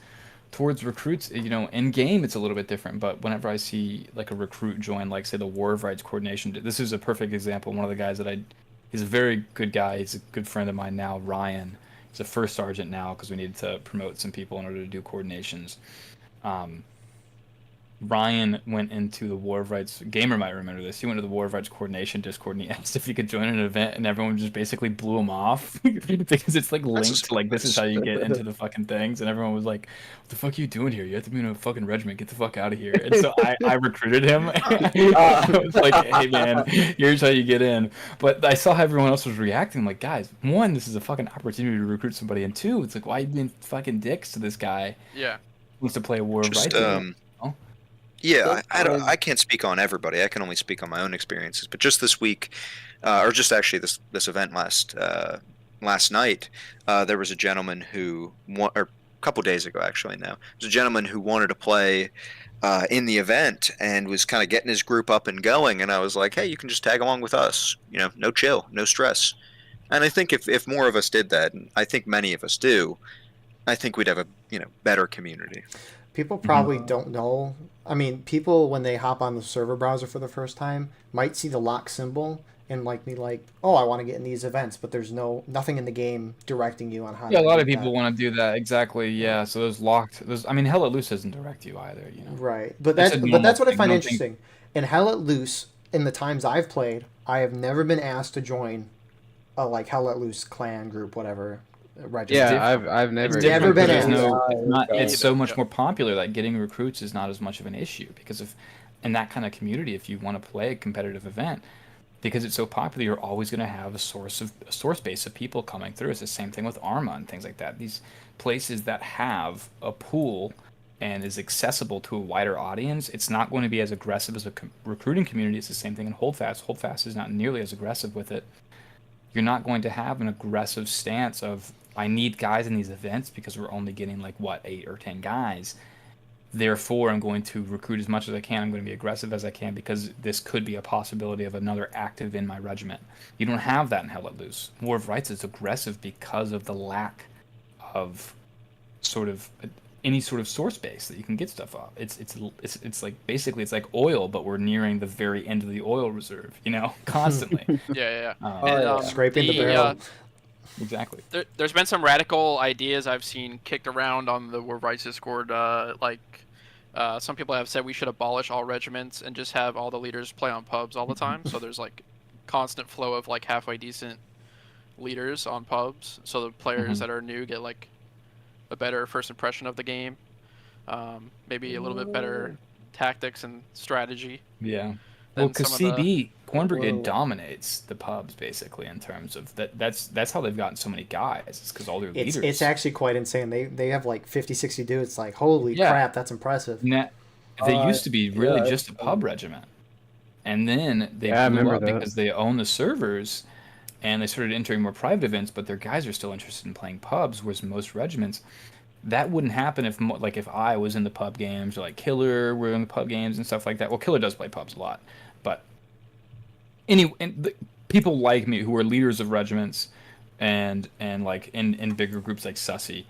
towards recruits, you know, in game it's a little bit different. But whenever I see like a recruit join, like say the War of Rights coordination, this is a perfect example. One of the guys that he's a very good guy. He's a good friend of mine now, Ryan. He's a first sergeant now because we needed to promote some people in order to do coordinations. Ryan went into the War of Rights. Gamer might remember this. He went to the War of Rights coordination Discord and he asked if he could join an event, and everyone just basically blew him off because it's like linked to like this is how you get into the fucking things, and everyone was like, "What the fuck are you doing here? You have to be in a fucking regiment. Get the fuck out of here!" And so I recruited him. I was like, "Hey man, here's how you get in." But I saw how everyone else was reacting. I'm like, guys, one, this is a fucking opportunity to recruit somebody, and two, it's like, why are you being fucking dicks to this guy? Yeah, who wants to play a War of Rights? Yeah, I can't speak on everybody. I can only speak on my own experiences. But just this week, or just actually this event last night, there was a gentleman who or a couple days ago actually now, there's a gentleman who wanted to play in the event and was kind of getting his group up and going. And I was like, hey, you can just tag along with us. You know, no chill, no stress. And I think if more of us did that, and I think many of us do, I think we'd have a better community. People probably don't know. I mean, people when they hop on the server browser for the first time might see the lock symbol and be like, "Oh, I want to get in these events," but there's nothing in the game directing you on how. Yeah, to a lot do of people that. want to do that exactly. Yeah, so those locked. I mean, Hell Let Loose doesn't direct you either. You know. Right, but that's what I find interesting. In Hell Let Loose, in the times I've played, I have never been asked to join a Hell Let Loose clan group, whatever. Regiment. Yeah, I've never been asked. It's so much more popular that getting recruits is not as much of an issue because in that kind of community, if you want to play a competitive event, because it's so popular, you're always going to have a source base of people coming through. It's the same thing with Arma and things like that. These places that have a pool and is accessible to a wider audience, it's not going to be as aggressive as a recruiting community. It's the same thing in Holdfast. Holdfast is not nearly as aggressive with it. You're not going to have an aggressive stance of, I need guys in these events because we're only getting 8 or 10 guys. Therefore, I'm going to recruit as much as I can. I'm going to be aggressive as I can because this could be a possibility of another active in my regiment. You don't have that in Hell Let Loose. War of Rights is aggressive because of the lack of any sort of source base that you can get stuff off. It's like basically it's like oil, but we're nearing the very end of the oil reserve. Constantly. Yeah. Scraping the barrel. Exactly. There's been some radical ideas I've seen kicked around on the War of Rights Discord. Some people have said we should abolish all regiments and just have all the leaders play on pubs all the time. So there's constant flow of halfway decent leaders on pubs. So the players that are new get a better first impression of the game. Maybe a little bit better tactics and strategy. Yeah. Well, because Corn Brigade dominates the pubs basically in terms of that's how they've gotten so many guys. It's because all their leaders. It's actually quite insane. They have 50, 60 dudes. Holy crap, that's impressive. They used to be really just a pub regiment, and then they blew up because they own the servers, and they started entering more private events. But their guys are still interested in playing pubs, whereas most regiments. That wouldn't happen if I was in the pub games or Killer were in the pub games and stuff like that. Well, Killer does play pubs a lot, but people like me who are leaders of regiments and in bigger groups like Sussy,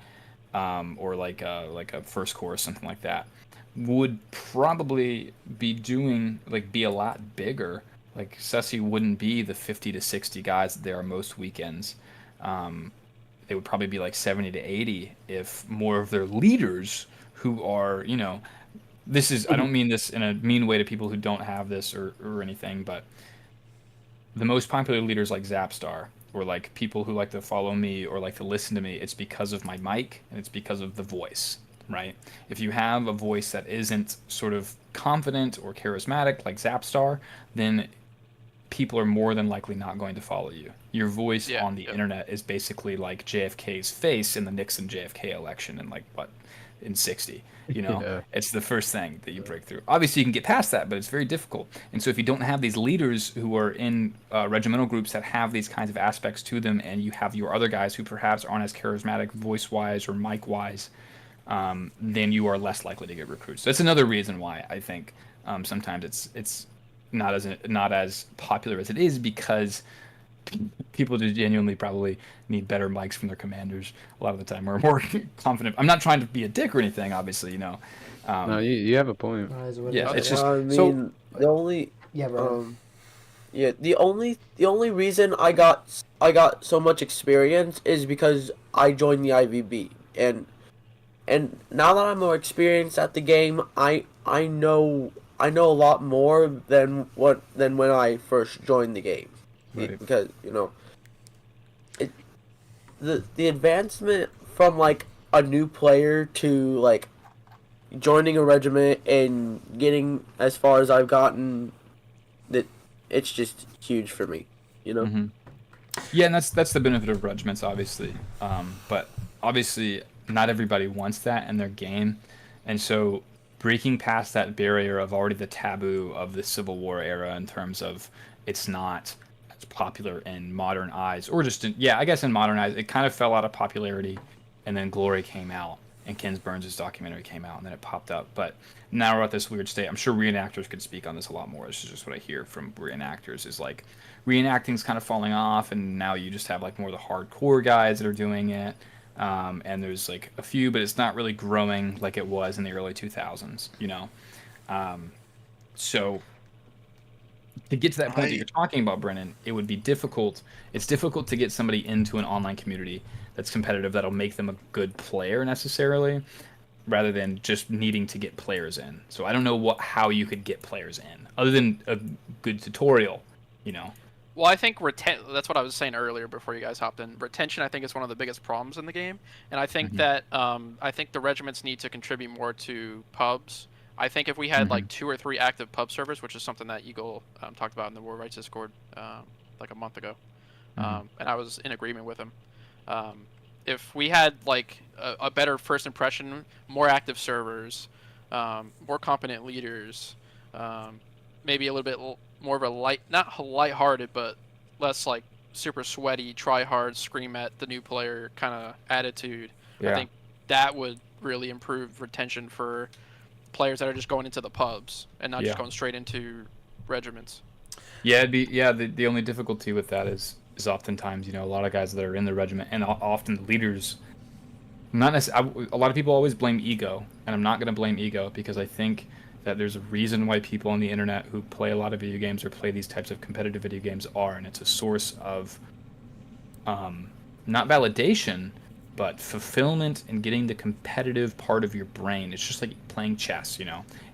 or a First Corps or something like that, would probably be doing be a lot bigger. Sussy wouldn't be the 50 to 60 guys that there are most weekends. It would probably be 70 to 80 if more of their leaders who are, this is, I don't mean this in a mean way to people who don't have this or anything, but the most popular leaders like Zapstar or people who like to follow me or like to listen to me, it's because of my mic and it's because of the voice, right? If you have a voice that isn't sort of confident or charismatic like Zapstar, then people are more than likely not going to follow you. Your voice Yeah, on the internet is basically like JFK's face in the Nixon JFK election in like what in 60. You know, Yeah. it's the first thing that you break through. Obviously, you can get past that, but it's very difficult. And so, if you don't have these leaders who are in regimental groups that have these kinds of aspects to them, and you have your other guys who perhaps aren't as charismatic voice-wise or mic-wise, then you are less likely to get recruits. So that's another reason why I think sometimes it's not as popular as it is, because people just genuinely probably need better mics from their commanders a lot of the time, or more confident. I'm not trying to be a dick or anything, obviously, No, you have a point. Yeah, it's just I mean, so. the only Yeah, bro. the only reason I got so much experience is because I joined the IVB, and now that I'm more experienced at the game, I know a lot more than when I first joined the game. Right. Because the advancement from like a new player to like joining a regiment and getting as far as I've gotten, that it's just huge for me, Mm-hmm. Yeah, and that's the benefit of regiments, obviously. But obviously, not everybody wants that in their game, and so breaking past that barrier of already the taboo of the Civil War era in terms of it's not as popular in modern eyes, or just I guess in modern eyes, it kind of fell out of popularity, and then Glory came out, and Ken Burns' documentary came out, and then it popped up. But now we're at this weird state. I'm sure reenactors could speak on this a lot more. This is just what I hear from reenactors, is like reenacting's kind of falling off, and now you just have like more of the hardcore guys that are doing it. And there's like a few, but it's not really growing like it was in the early 2000s, So to get to that point that you're talking about, Brennan, it would be difficult. It's difficult to get somebody into an online community that's competitive that'll make them a good player necessarily, rather than just needing to get players in. So I don't know how you could get players in other than a good tutorial, Well, I think that's what I was saying earlier before you guys hopped in. Retention, I think, is one of the biggest problems in the game, and I think that I think the regiments need to contribute more to pubs. I think if we had like 2 or 3 active pub servers, which is something that Eagle talked about in the War Rights Discord like a month ago, and I was in agreement with him. If we had like a better first impression, more active servers, more competent leaders, maybe a little bit more of a not lighthearted, but less like super sweaty, try hard, scream at the new player kind of attitude. Yeah. I think that would really improve retention for players that are just going into the pubs and not just going straight into regiments. Yeah, it'd be the only difficulty with that is oftentimes a lot of guys that are in the regiment, and often the leaders, not necessarily. A lot of people always blame ego, and I'm not going to blame ego, because I think that there's a reason why people on the internet who play a lot of video games or play these types of competitive video games are, and it's a source of not validation, but fulfillment and getting the competitive part of your brain. It's just like playing chess,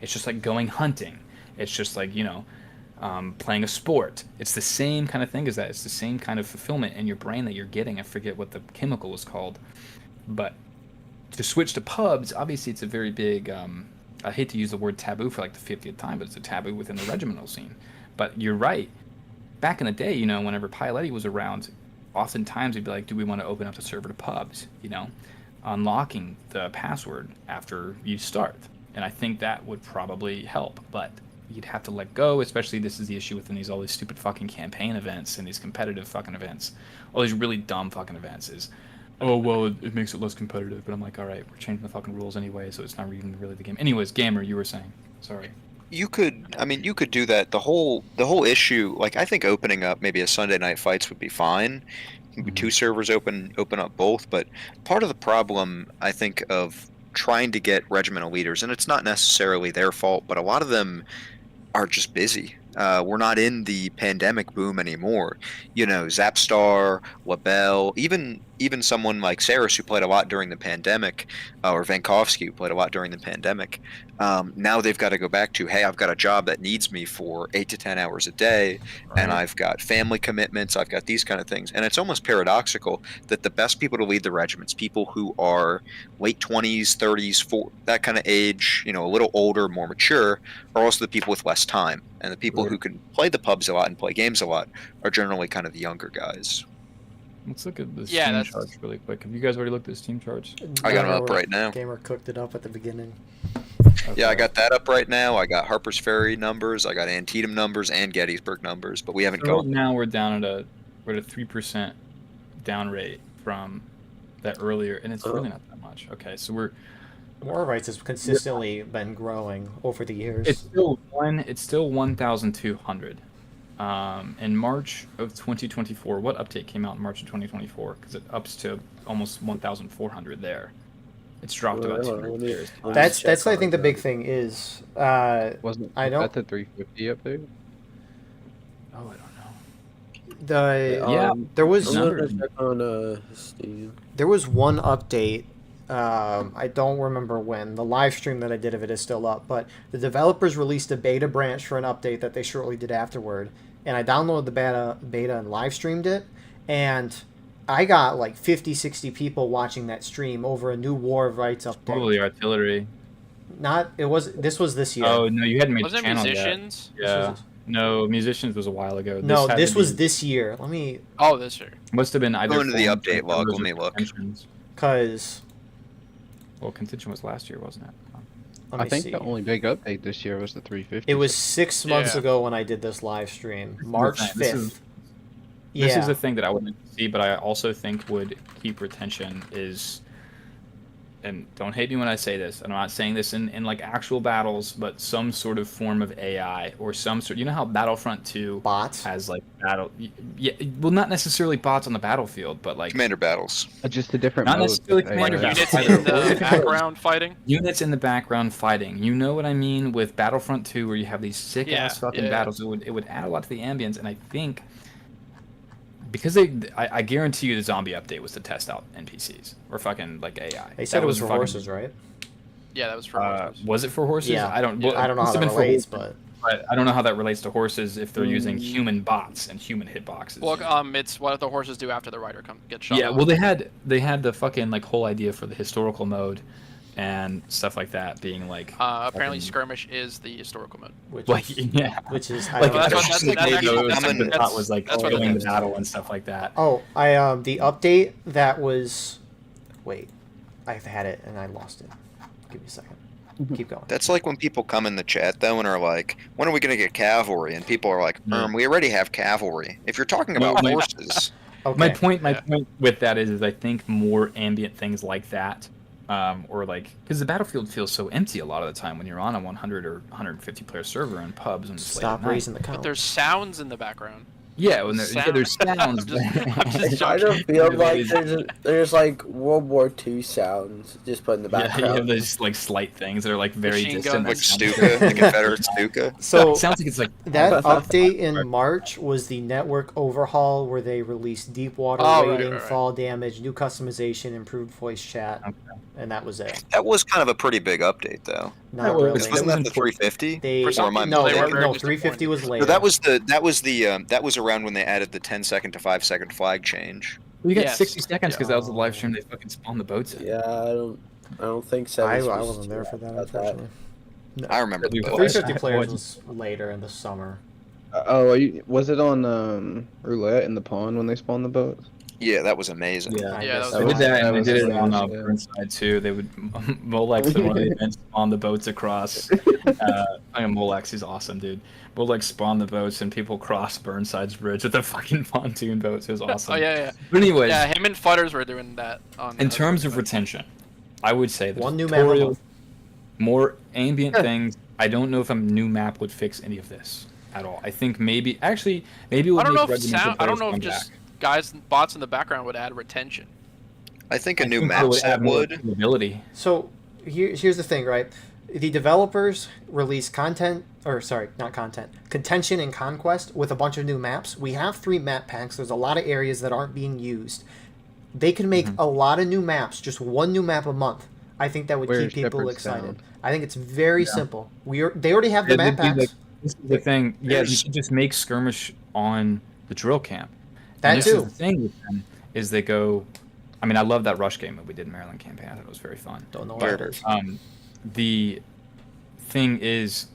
It's just like going hunting. It's just like, playing a sport. It's the same kind of thing as that. It's the same kind of fulfillment in your brain that you're getting. I forget what the chemical is called. But to switch to pubs, obviously it's a very big, I hate to use the word taboo for like the 50th time, but it's a taboo within the regimental scene. But you're right. Back in the day, whenever Pialetti was around, oftentimes we'd be like, do we want to open up the server to pubs? Unlocking the password after you start. And I think that would probably help, but you'd have to let go, especially this is the issue within all these stupid fucking campaign events and these competitive fucking events. All these really dumb fucking events is, oh, well, it makes it less competitive. But I'm like, all right, we're changing the fucking rules anyway, so it's not even really the game. Anyways, Gamer, you were saying. Sorry. You could do that. The whole issue, like, I think opening up maybe a Sunday night fights would be fine. Maybe 2 servers open up both, but part of the problem, I think, of trying to get regimental leaders, and it's not necessarily their fault, but a lot of them are just busy. We're not in the pandemic boom anymore. Zapstar, LaBelle, even someone like Saris, who played a lot during the pandemic, or Vankovsky, who played a lot during the pandemic. Now they've got to go back to, hey, I've got a job that needs me for 8 to 10 hours a day, and I've got family commitments, I've got these kind of things. And it's almost paradoxical that the best people to lead the regiments, people who are late 20s, 30s, that kind of age, a little older, more mature, are also the people with less time. And the people who can play the pubs a lot and play games a lot are generally kind of the younger guys. Let's look at the Yeah, Steam that's- charts really quick. Have you guys already looked at the Steam charts? I got them up right now. Gamer cooked it up at the beginning. Yeah, I got that up right now. I got Harper's Ferry numbers, I got Antietam numbers, and Gettysburg numbers, but we haven't So right gone. now we're down at we're at a 3% down rate from that earlier, and it's really not that much. Okay, so we're War rights has consistently been growing over the years. It's still 1,200. In March of 2024, what update came out in March of 2024? Because it ups to almost 1,400 there. It's dropped about 200 years. That's I think the big thing is Wasn't I don't that the 350 update? Oh, I don't know. There was on Steam. There was one update. I don't remember when. The live stream that I did of it is still up, but the developers released a beta branch for an update that they shortly did afterward. And I downloaded the beta and live streamed it, and I got like 50, 60 people watching that stream over a new War of Rights update. Totally artillery. This was this year. Oh no, you hadn't made Wasn't the it channel musicians? yet. Yeah. No, musicians was a while ago. This was this year. Let me. Oh, this year. Must have been either. Go into the forms update or log. those Let me or look. contentions. Because. Well, contention was last year, wasn't it? Let me I think see. the only big update this year was the 350. It was 6 months Yeah. ago when I did this live stream, March This 5th. This is a thing that I would like to see, but I also think would keep retention is, and don't hate me when I say this, I'm not saying this in like actual battles, but some sort of form of AI or some sort. You know how Battlefront 2 bots has like yeah, well, not necessarily bots on the battlefield, but like Commander battles. Just a different not mode necessarily with commander AI. Units battles. in the background fighting. Units in the background fighting. You know what I mean with Battlefront 2, where you have these sick ass fucking yeah. battles. It would add a lot to the ambience, and I think because I guarantee you the zombie update was to test out NPCs or fucking like AI. They said That it was for fucking- horses, right? Yeah, that was for horses. Was it for horses? Yeah. I don't. I don't know how must have that been for relates, horses, but I don't know how that relates to horses if they're using human bots and human hitboxes. Well, it's what the horses do after the rider gets shot. Yeah, off. well, they had the fucking like whole idea for the historical mode and stuff like that being like apparently fucking- skirmish is the historical mode. which like is, yeah, which is like Well, that's what- that's that's actually- that's- something that that's- was like that's what it killing the is. battle and stuff like that. Oh, the update that was. Wait, I've had it and I lost it. Give me a second. Keep going. That's like when people come in the chat though and are like, "When are we gonna get cavalry?" And people are like, we already have cavalry." If you're talking about No, horses, Okay. My point with that is I think more ambient things like that, or like because the battlefield feels so empty a lot of the time when you're on a 100 or 150 player server in pubs and Stop raising the count. But there's sounds in the background. Yeah, when there's sounds. I'm just I joking. don't feel like there's like World War II sounds just put in the Yeah, you background. have those like slight things that are like very Machine distant. like that sound- Stuka, the Confederate Stuka. So it sounds like it's like that update in March was the network overhaul where they released deep water rating, right. fall damage, new customization, improved voice chat, and that was it. That was kind of a pretty big update though. Not well, really. Wasn't that the 350? They For some Or am I people, they were mistaken? very no 350 was disappointed. later. No, that was around when they added the 10-second to 5-second flag change. we got Yes. 60 seconds because that was the live stream. They fucking spawned the boats in. Yeah, I don't think so. I wasn't there for that, unfortunately. I remember The the 350 voice. players was later in the summer. Was it on roulette in the pond when they spawned the boats? Yeah, that was amazing. I Yeah, missed that They was- did that, and they was did it really on nice, yeah. Burnside too. They would Molex in one of the events spawn the boats across. I mean, Molex, he's awesome, dude. Molex spawned the boats, and people crossed Burnside's bridge with the fucking pontoon boats. It was awesome. Oh yeah. But anyways, Yeah, him and Futters were doing that. in terms of retention, I would say the One new map a tutorial, month. more ambient things. I don't know if a new map would fix any of this at all. I think maybe it would I don't know make if Regimental I don't players know if come just back. bots in the background would add retention. I think a I new think it map would set add more would. ability. So here's the thing, right? The developers release contention and conquest with a bunch of new maps. We have 3 map packs. There's a lot of areas that aren't being used. They can make a lot of new maps, just one new map a month. I think that would Where's keep people Shepherd's excited. Town? I think it's very simple. They already have the Yeah, map they'd be packs. like- this is the thing. Yeah, you There's- should just make skirmish on the drill camp. That And this too. is the thing with them is they go. I mean, I love that rush game that we did in Maryland campaign. I thought it was very fun. Don't know what Where- it is. The thing is,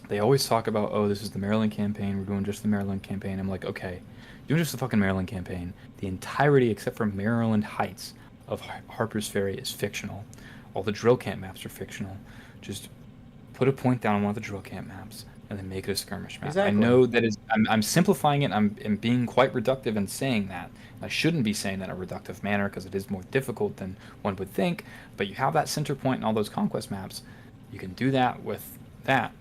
they always talk about, oh, this is the Maryland campaign. We're doing just the Maryland campaign. I'm like, okay, doing just the fucking Maryland campaign. The entirety, except for Maryland Heights, of Harper's Ferry is fictional. All the drill camp maps are fictional. Just put a point down on one of the drill camp maps and then make it a skirmish map. Exactly. I know that is. I'm simplifying it. I'm being quite reductive in saying that. I shouldn't be saying that in a reductive manner because it is more difficult than one would think. But you have that center point in all those conquest maps. You can do that with that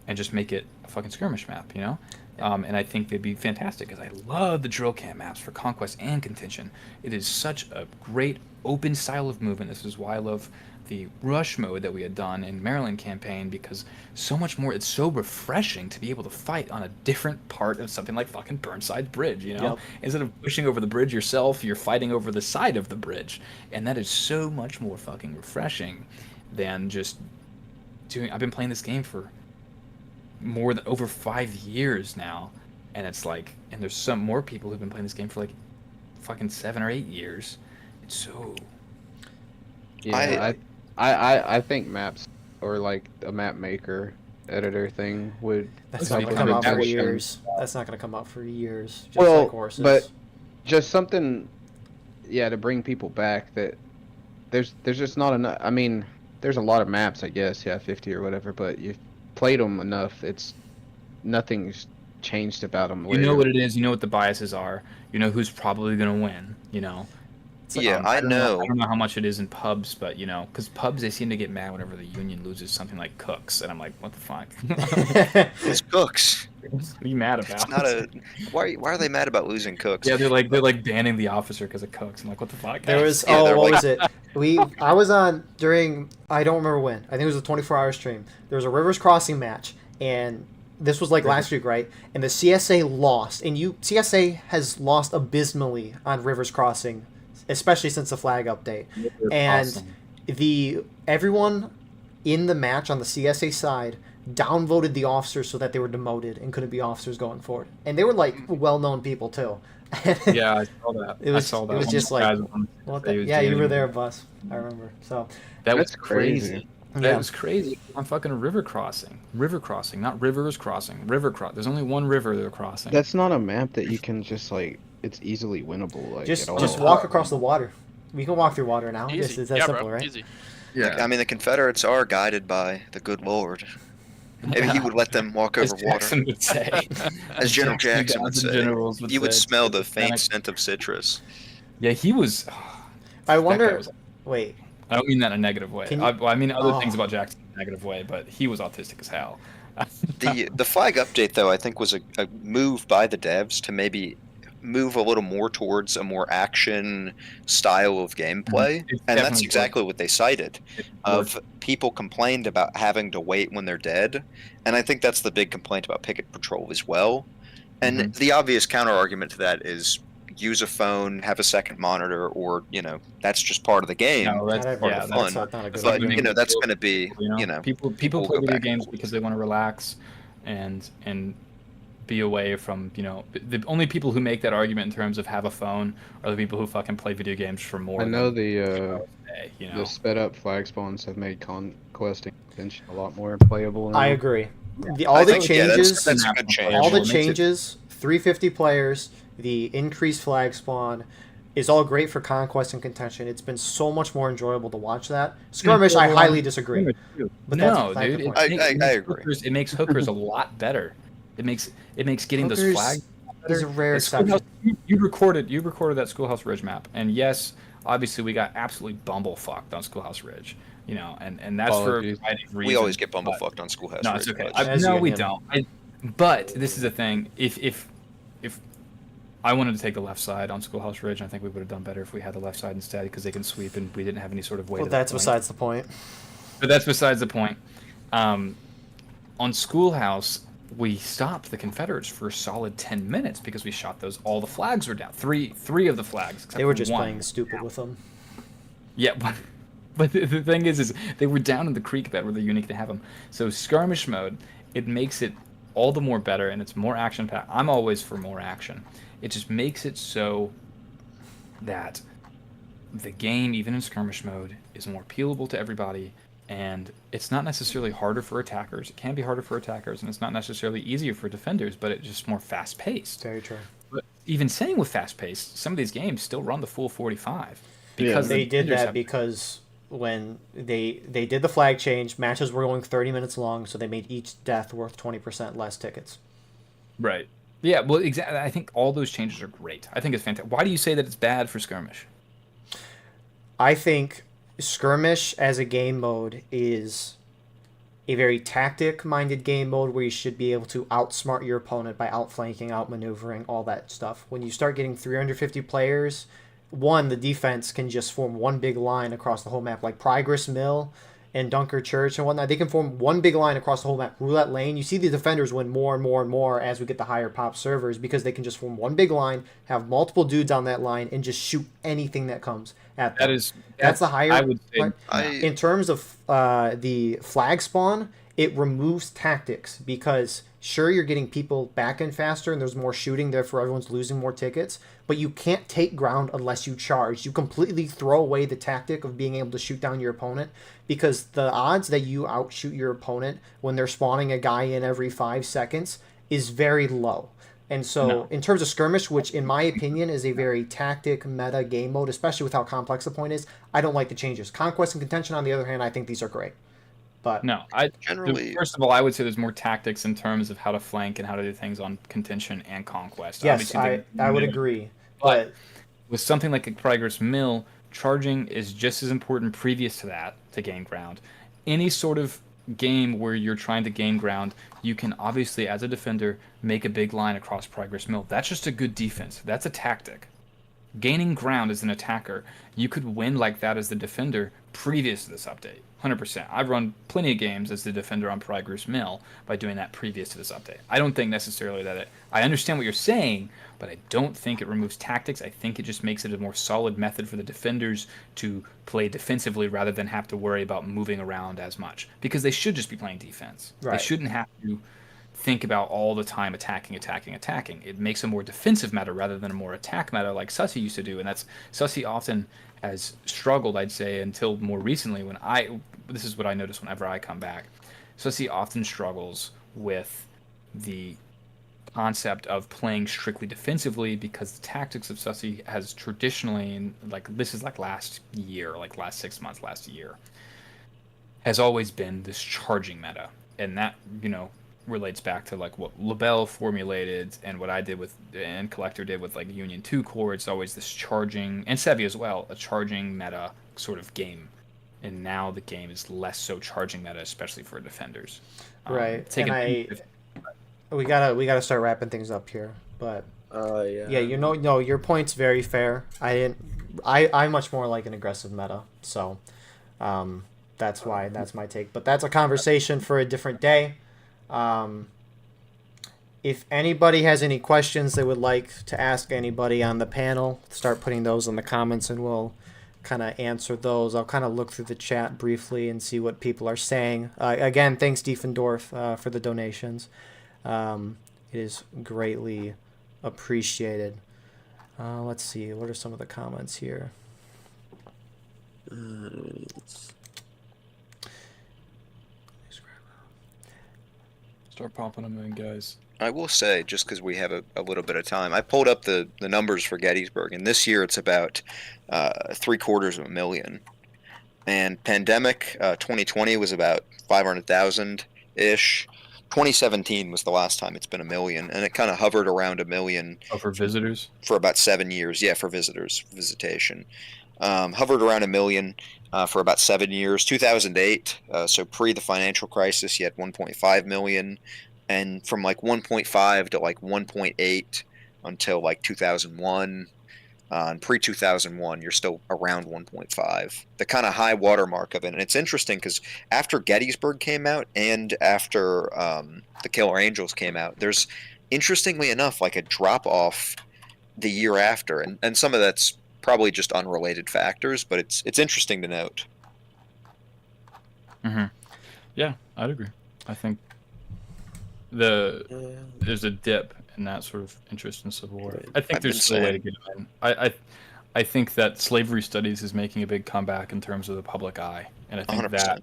and just make it a fucking skirmish map, you know? And I think they'd be fantastic because I love the drill camp maps for conquest and contention. It is such a great open style of movement. This is why I love the rush mode that we had done in Maryland campaign, because so much more, it's so refreshing to be able to fight on a different part of something like fucking Burnside Bridge, you know? Yep. Instead of pushing over the bridge yourself, you're fighting over the side of the bridge. And that is so much more fucking refreshing than just doing. I've been playing this game for more than over 5 years now, and it's like, and there's some more people who've been playing this game for like fucking 7 or 8 years. It's so I think maps or like a map maker editor thing would. That's not gonna come out for years. That's not gonna come out for years. Just Well, like horses. but just something, yeah, to bring people back. That there's just not enough. I mean, there's a lot of maps, I guess. Yeah, 50 or whatever. But you've played them enough. It's nothing's changed about them. You know what it is. You know what the biases are. You know who's probably gonna win. You know. Yeah, I know. I don't know how much it is in pubs, but you know, because pubs, they seem to get mad whenever the union loses something like Cooks, and I'm like, what the fuck? It's Cooks. What are you mad about? It's not a. Why are they mad about losing Cooks? Yeah, they're like banning the officer because of Cooks. I'm like, what the fuck? There was Yeah, what like- was it? I was on during, I don't remember when. I think it was a 24-hour stream. There was a Rivers Crossing match, and this was like last week, right? And the CSA lost, and CSA has lost abysmally on Rivers Crossing, especially since the flag update. And everyone in the match on the CSA side downvoted the officers so that they were demoted and couldn't be officers going forward. And they were like well-known people too. Yeah, I saw that. It was, I saw that. It was One just of the like, guys wanted to what say he the, was yeah, you doing were it. there, Bus. I remember. So That was That's crazy. crazy. Yeah. That was crazy. On fucking river crossing, not rivers crossing. River cross. There's only one river they're crossing. That's not a map that you can just like. It's easily winnable. Like just at all. just walk across the water. We can walk through water now. Easy. It's that Yeah, simple, bro. right? Easy. Yeah. I mean, the Confederates are guided by the good Lord. Maybe he would let them walk As over water. Jackson would say. As General Jackson would Guys and say. generals would You would say. smell the faint Panic. scent of citrus. Yeah, he was. I that wonder. guy was- Wait, I don't mean that in a negative way. Can you- I mean other Oh. things about Jackson in a negative way, but he was autistic as hell. The flag update, though, I think was a move by the devs to maybe move a little more towards a more action style of gameplay, It's and that's definitely exactly what they cited. It Of people complained about having to wait when they're dead, and I think that's the big complaint about Picket Patrol as well. And the obvious counter argument to that is use a phone, have a second monitor, or that's just part of the game. No, that's That- part yeah, of the that's fun. not a good But argument. that's going to be people people play go video back games and because they want to relax and be away from the only people who make that argument in terms of have a phone are the people who fucking play video games for more. I know than the 12 hours a day, the sped up flag spawns have made conquesting contention a lot more playable. Now. I agree. I All the think, yeah, changes, that's a good change. all the It makes it- changes, 350 players, the increased flag spawn, is all great for conquest and contention. It's been so much more enjoyable to watch that. Skirmish, I highly disagree. But that's No, beside the dude, point. I agree. It makes hookers a lot better. It makes getting those Hookers flags. is a rare The Schoolhouse- exception. You recorded that Schoolhouse Ridge map, and yes, obviously we got absolutely bumblefucked on Schoolhouse Ridge, and that's Apologies. for a variety of We reasons, always get but- bumblefucked on Schoolhouse No, Ridge. it's okay. but- As No, you we and him. don't. But this is the thing. If I wanted to take the left side on Schoolhouse Ridge, I think we would have done better if we had the left side instead, because they can sweep and we didn't have any sort of way. Well, to that's the point. besides the point. But that's besides the point. On Schoolhouse, we stopped the Confederates for a solid 10 minutes because we shot those. All the flags were down. Three of the flags. Except They were for just one. playing stupid with them. Yeah, but the thing is they were down in the creek bed where they're unique to have them. So skirmish mode, it makes it all the more better, and it's more action packed. I'm always for more action. It just makes it so that the game, even in skirmish mode, is more appealable to everybody. And it's not necessarily harder for attackers. It can be harder for attackers, and it's not necessarily easier for defenders, but it's just more fast-paced. Very true. But even saying with fast-paced, some of these games still run the full 45. Because they did that because when they did the flag change, matches were going 30 minutes long, so they made each death worth 20% less tickets. Right. Yeah, well, exactly. I think all those changes are great. I think it's fantastic. Why do you say that it's bad for skirmish? I think skirmish as a game mode is a very tactic-minded game mode where you should be able to outsmart your opponent by outflanking, outmaneuvering, all that stuff. When you start getting 350 players, one, the defense can just form one big line across the whole map, like Progress Mill and Dunker Church and whatnot. They can form one big line across the whole map. Roulette Lane, you see the defenders win more and more and more as we get the higher pop servers because they can just form one big line, have multiple dudes on that line, and just shoot anything that comes at them. That's the higher. I would say, in terms of the flag spawn, it removes tactics because sure you're getting people back in faster and there's more shooting, therefore everyone's losing more tickets, but you can't take ground unless you charge. You completely throw away the tactic of being able to shoot down your opponent because the odds that you outshoot your opponent when they're spawning a guy in every 5 seconds is very low. And so in terms of skirmish, which in my opinion is a very tactic meta game mode, especially with how complex the point is, I don't like the changes. Conquest and Contention, on the other hand, I think these are great. But no, first of all, I would say there's more tactics in terms of how to flank and how to do things on Contention and Conquest. Yes, I would agree. But with something like a Progress Mill, charging is just as important previous to that to gain ground. Any sort of game where you're trying to gain ground, you can obviously, as a defender, make a big line across Progress Mill. That's just a good defense. That's a tactic. Gaining ground as an attacker, you could win like that as the defender previous to this update. 100%. I've run plenty of games as the defender on Progress Mill by doing that previous to this update. I don't think necessarily that I understand what you're saying, but I don't think it removes tactics. I think it just makes it a more solid method for the defenders to play defensively rather than have to worry about moving around as much. Because they should just be playing defense. Right. They shouldn't have to think about all the time attacking. It makes a more defensive meta rather than a more attack meta like Sussy used to do, and that's Sussy often has struggled, I'd say, until more recently when this is what I notice whenever I come back. Sussy often struggles with the concept of playing strictly defensively because the tactics of Sussy has traditionally, this is last year, last 6 months, last year, has always been this charging meta. And that, relates back to what LaBelle formulated and what I did and Collector did with Union 2 core. It's always this charging, and Sevi as well, a charging meta sort of game. And now the game is less so charging meta, especially for defenders. Right. We gotta start wrapping things up here. But yeah, your point's very fair. I much more like an aggressive meta, so that's my take. But that's a conversation for a different day. If anybody has any questions they would like to ask anybody on the panel, start putting those in the comments and we'll kind of answer those. I'll kind of look through the chat briefly and see what people are saying. Again, thanks Diefendorf for the donations. It is greatly appreciated. Let's see, what are some of the comments here? Start popping them in, guys. I will say, just because we have a little bit of time, I pulled up the numbers for Gettysburg, and this year it's about 750,000. And pandemic 2020 was about 500,000-ish. 2017 was the last time it's been 1 million, and it kind of hovered around 1 million. Oh, for visitors? For about 7 years, yeah, for visitors, visitation. Hovered around 1 million for about 7 years. 2008, so pre the financial crisis, you had 1.5 million, and from 1.5 to 1.8 until 2001. And pre-2001, you're still around 1.5. The kind of high watermark of it, and it's interesting because after Gettysburg came out and after the Killer Angels came out, there's interestingly enough a drop off the year after, and some of that's probably just unrelated factors, but it's interesting to note. Mm-hmm. Yeah, I'd agree. I think there's a dip in that sort of interest in Civil War. I think there's still a way to get it in. I think that slavery studies is making a big comeback in terms of the public eye, and I think 100%.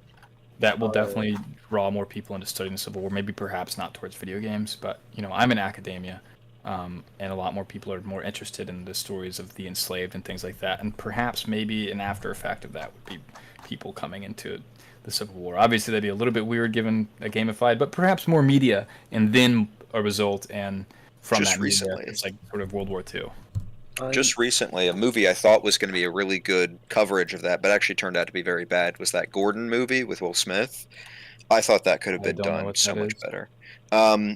that will definitely draw more people into studying the Civil War. Maybe perhaps not towards video games, but I'm in academia, and a lot more people are more interested in the stories of the enslaved and things like that. And perhaps maybe an after effect of that would be people coming into the Civil War. Obviously, that'd be a little bit weird given a gamified, but perhaps more media, and then a result, and from Just that media, recently. it's like sort of World War II. Just recently, a movie I thought was going to be a really good coverage of that, but actually turned out to be very bad, was that Gordon movie with Will Smith. I thought that could have I been don't know done what so that much is. better.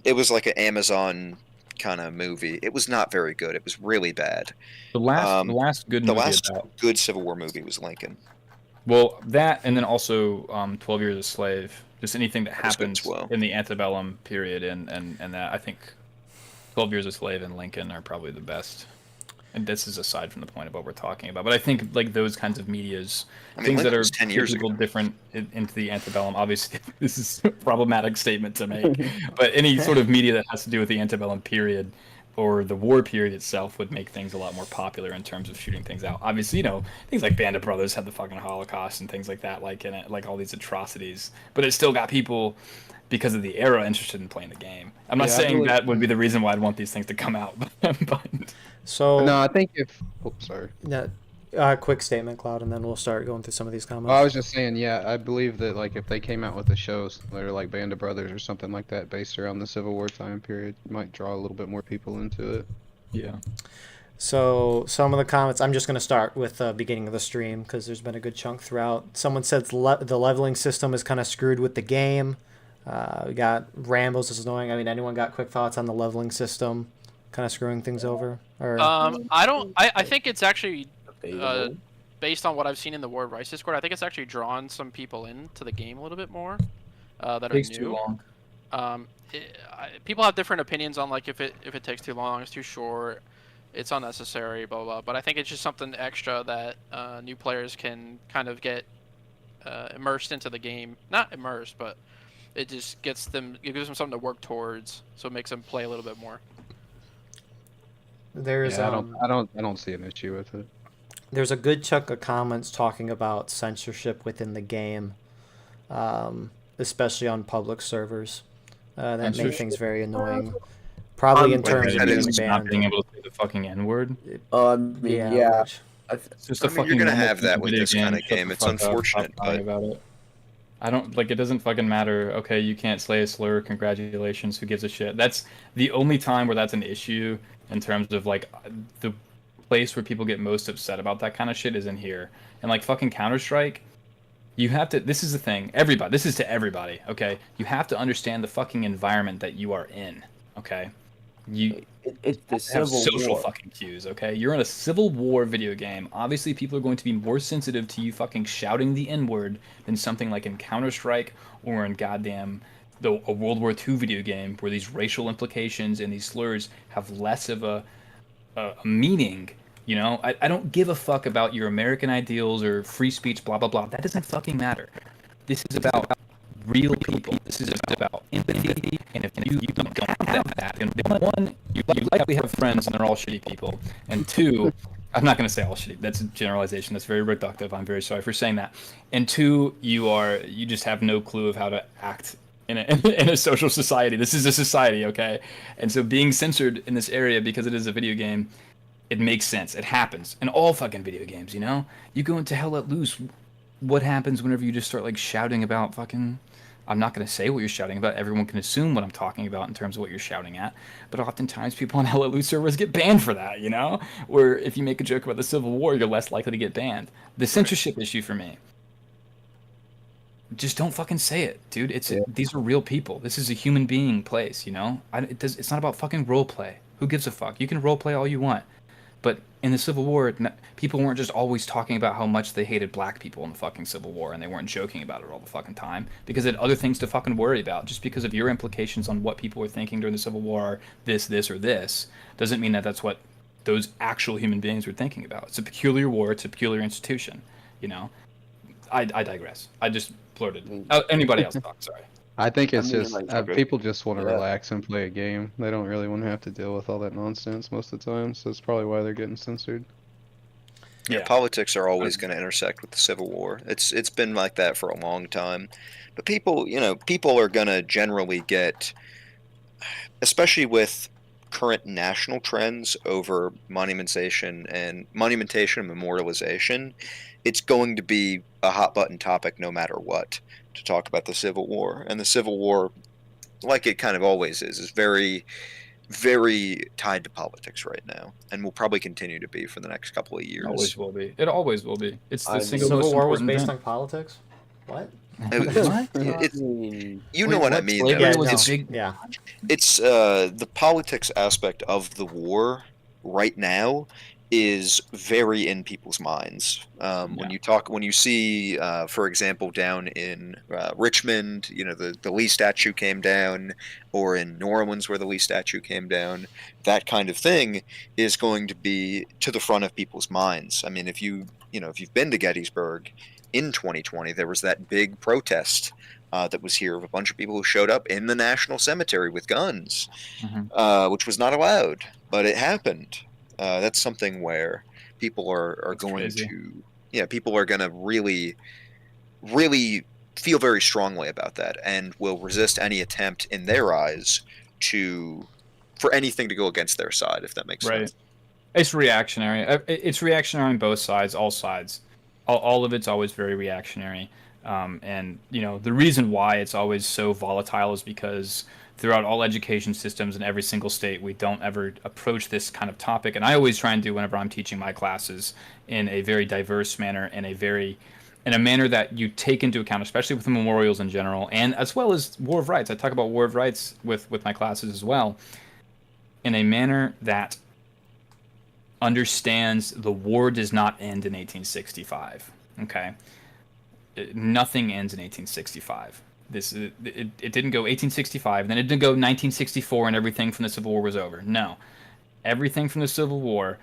It was like an Amazon kind of movie. It was not very good. It was really bad. The last good movie about good Civil War movie was Lincoln. Well, that, and then also 12 Years a Slave. Just anything that happens in the antebellum period, and that, I think 12 Years a Slave and Lincoln are probably the best. And this is aside from the point of what we're talking about. But I think like those kinds of medias, things that are 10 years people ago. different into the antebellum. Obviously, this is a problematic statement to make. But any sort of media that has to do with the antebellum period or the war period itself would make things a lot more popular in terms of shooting things out. Obviously, things like Band of Brothers had the fucking Holocaust and things like that, like in it, like all these atrocities. But it still got people, because of the era, interested in playing the game. I'm not saying that would be the reason why I'd want these things to come out. But So no, I think if sorry. Quick statement, Cloud, and then we'll start going through some of these comments. Well, I was just saying, yeah, I believe that like if they came out with a show that are like Band of Brothers or something like that based around the Civil War time period, it might draw a little bit more people into it. Yeah. So some of the comments, I'm just going to start with the beginning of the stream because there's been a good chunk throughout. Someone said the leveling system is kind of screwed with the game. We got Rambo's is annoying. I mean, anyone got quick thoughts on the leveling system kind of screwing things over? Or I think it's actually based on what I've seen in the Ward Rice Discord. I think it's actually drawn some people into the game a little bit more that are takes new. too long. People have different opinions on like if it takes too long, it's too short, it's unnecessary, blah blah. But I think it's just something extra that new players can kind of get immersed into the game. Not immersed, but it just gives them something to work towards, so it makes them play a little bit more. There's I don't see an issue with it. There's a good chunk of comments talking about censorship within the game, especially on public servers. That make things very annoying. Probably in terms of being banned. Not being able to say the fucking N-word. Yeah. It's just a fucking you're gonna normal have that with video this game. kind of Shut game. the It's fuck up, unfortunate, stop lying about it. I don't like. It doesn't fucking matter. Okay, you can't slay a slur. Congratulations. Who gives a shit? That's the only time where that's an issue in terms of like the place where people get most upset about that kind of shit is in here. And like fucking Counter-Strike, you have to. This is the thing. Everybody. This is to everybody. Okay. You have to understand the fucking environment that you are in. Okay. It's the have Civil social War. fucking cues, okay? You're in a Civil War video game. Obviously, people are going to be more sensitive to you fucking shouting the N-word than something like in Counter-Strike or in goddamn a World War II video game where these racial implications and these slurs have less of a meaning. I don't give a fuck about your American ideals or free speech, blah, blah, blah. That doesn't fucking matter. This is about real people. This is about empathy, and if you don't have that, then one, you likely have friends and they're all shitty people, and two, I'm not going to say all shitty. That's a generalization. That's very reductive. I'm very sorry for saying that. And two, you just have no clue of how to act in a social society. This is a society, okay? And so being censored in this area because it is a video game, it makes sense. It happens in all fucking video games. You go into Hell Let Loose. What happens whenever you just start like shouting about fucking? I'm not going to say what you're shouting about. Everyone can assume what I'm talking about in terms of what you're shouting at. But oftentimes people on Hell Let Loose servers get banned for that, Where if you make a joke about the Civil War, you're less likely to get banned. The censorship issue for me, just don't fucking say it, dude. These are real people. This is a human being place, It's not about fucking role play. Who gives a fuck? You can role play all you want. But in the Civil War, people weren't just always talking about how much they hated black people in the fucking Civil War, and they weren't joking about it all the fucking time, because they had other things to fucking worry about. Just because of your implications on what people were thinking during the Civil War, this, or this, doesn't mean that that's what those actual human beings were thinking about. It's a peculiar war, it's a peculiar institution, I digress. I just blurted. Anybody else talk, sorry. I think it's people just want to relax and play a game. They don't really want to have to deal with all that nonsense most of the time, so it's probably why they're getting censored. Yeah, politics are always going to intersect with the Civil War. It's been like that for a long time. But people are going to generally get, especially with current national trends over monumentation and memorialization, it's going to be a hot button topic no matter what to talk about the Civil War. And the Civil War, like it kind of always is very, very tied to politics right now, and will probably continue to be for the next couple of years. Always will be. It always will be. It's the single Civil most War was important based event. on politics. What? You know what I mean. Yeah. It's the politics aspect of the war right now is very in people's minds. When you see, for example, down in Richmond, the Lee statue came down, or in New Orleans where the Lee statue came down, that kind of thing is going to be to the front of people's minds. I mean, if you've been to Gettysburg in 2020, there was that big protest that was here of a bunch of people who showed up in the National Cemetery with guns, which was not allowed, but it happened. That's something where people are going to, people are going to really, really feel very strongly about that, and will resist any attempt in their eyes for anything to go against their side, if that makes sense. It's reactionary. It's reactionary on both sides, all sides. All of it's always very reactionary. And the reason why it's always so volatile is because throughout all education systems in every single state, we don't ever approach this kind of topic. And I always try and do whenever I'm teaching my classes in a very diverse manner, in a manner that you take into account, especially with the memorials in general, and as well as War of Rights. I talk about War of Rights with my classes as well, in a manner that understands the war does not end in 1865. Okay? Nothing ends in 1865. It didn't go 1865, then it didn't go 1964 and everything from the Civil War was over. No. Everything from the Civil War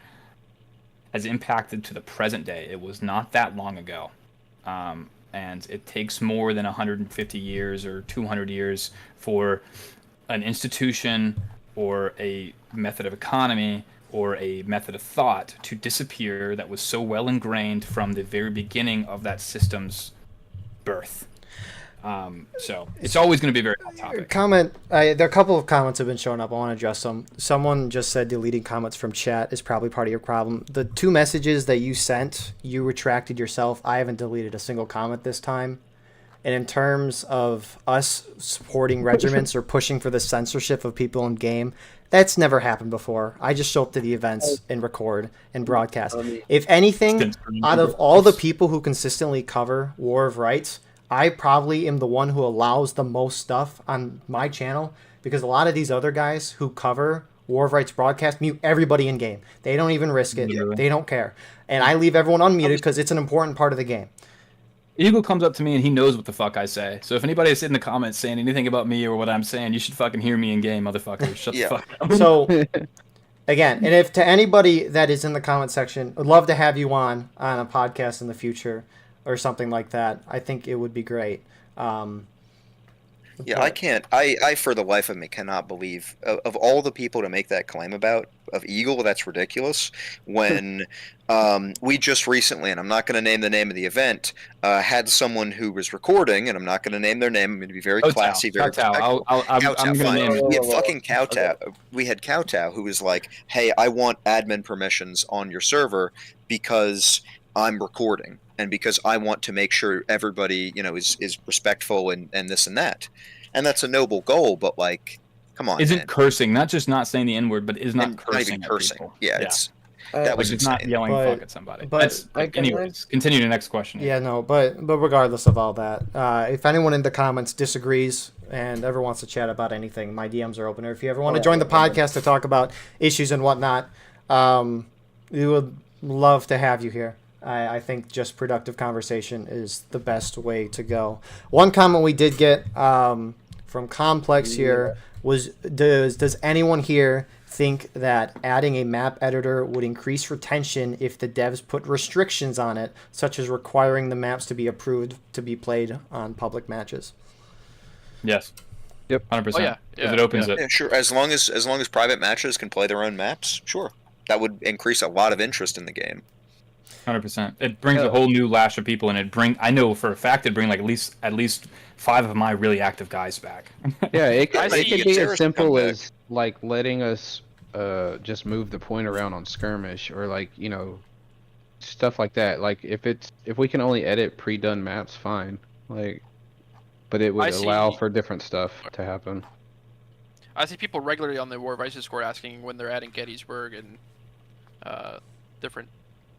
has impacted to the present day. It was not that long ago. And it takes more than 150 years or 200 years for an institution or a method of economy or a method of thought to disappear that was so well ingrained from the very beginning of that system's birth. So it's always going to be a very hot topic. There are a couple of comments have been showing up. I want to address them. Someone just said deleting comments from chat is probably part of your problem. The 2 messages that you sent, you retracted yourself. I haven't deleted a single comment this time. And in terms of us supporting regiments or pushing for the censorship of people in game, that's never happened before. I just show up to the events and record and broadcast. If anything, out of all the people who consistently cover War of Rights, I probably am the one who allows the most stuff on my channel, because a lot of these other guys who cover War of Rights broadcast mute everybody in game. They don't even risk it. They don't care. And I leave everyone unmuted because it's an important part of the game. Eagle comes up to me and he knows what the fuck I say. So if anybody is in the comments saying anything about me or what I'm saying, you should fucking hear me in game, motherfucker. Shut the fuck up. So, again, and if to anybody that is in the comment section, I'd love to have you on a podcast in the future or something like that. I think it would be great. I can't. I for the life of me cannot believe of all the people to make that claim of Eagle. That's ridiculous. When we just recently, and I'm not going to name the name of the event, had someone who was recording, and I'm not going to name their name. I'm going to be very classy, very respectful. I'm going to name it. We had fucking Kowtow. We had Kowtow who was like, "Hey, I want admin permissions on your server because I'm recording." And because I want to make sure everybody, is respectful and this and that. And that's a noble goal, but come on. Isn't cursing, not just not saying the N-word, but is not cursing. Not even cursing. People. Yeah, that was insane. Not yelling fuck at somebody. But anyways, continue to the next question. Yeah, no, but regardless of all that, if anyone in the comments disagrees and ever wants to chat about anything, my DMs are open. Or if you ever want to join the podcast to talk about issues and whatnot, we would love to have you here. I think just productive conversation is the best way to go. One comment we did get from Complex here was, does anyone here think that adding a map editor would increase retention if the devs put restrictions on it, such as requiring the maps to be approved to be played on public matches? Yes. Yep. 100%. Oh, yeah. If it opens it. Yeah, sure. As long as private matches can play their own maps, sure. That would increase a lot of interest in the game. 100%. It brings a whole new lash of people, and I know for a fact it'd bring like at least 5 of my really active guys back. Yeah, it could be as Sarah's simple comeback. as like letting us just move the point around on skirmish, or like, you know, stuff like that. Like if we can only edit pre-done maps, fine. Like, but it would allow for different stuff to happen. I see people regularly on the War Vice Discord asking when they're adding Gettysburg and different.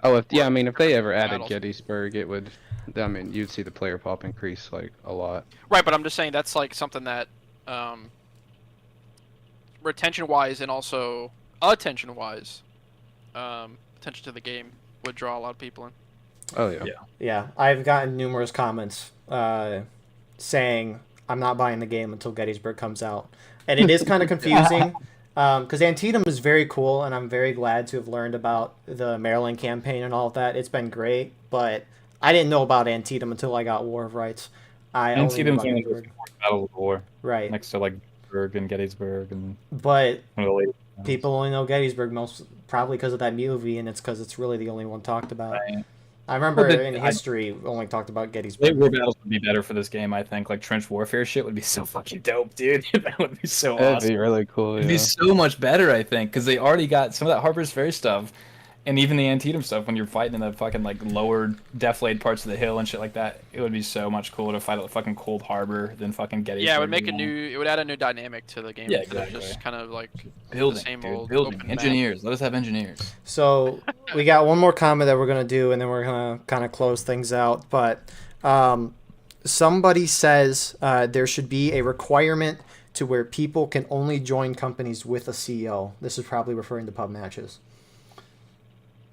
Oh, I mean, if they ever added battles. Gettysburg, it would. I mean, you'd see the player pop increase like a lot. Right, but I'm just saying that's like something that retention-wise and also attention-wise, attention to the game would draw a lot of people in. Oh yeah. Yeah, I've gotten numerous comments saying I'm not buying the game until Gettysburg comes out, and it is kind of confusing because Antietam is very cool, and I'm very glad to have learned about the Maryland campaign and all of that. It's been great, but I didn't know about Antietam until I got War of Rights. Antietam's only the Battle of the War, right next to like Gettysburg and Gettysburg and. But people only know Gettysburg most probably because of that movie, and it's because it's really the only one talked about. Right. I remember in history only talked about Gettysburg. War battles would be better for this game, I think. Like trench warfare shit would be so fucking dope, dude. That would be so awesome. That'd be really cool. It'd be so much better, I think, because they already got some of that Harper's Ferry stuff, and even the Antietam stuff when you're fighting in the fucking like lower deflated parts of the hill and shit like that. It would be so much cooler to fight at the fucking Cold Harbor than fucking Gettysburg. Yeah, it would make it would add a new dynamic to the game. Yeah, instead of exactly. just kind of like Building, the same dude, old building. open Engineers. Let us have engineers. So we got one more comment that we're gonna do, and then we're gonna kind of close things out. But somebody says there should be a requirement to where people can only join companies with a CEO. This is probably referring to pub matches.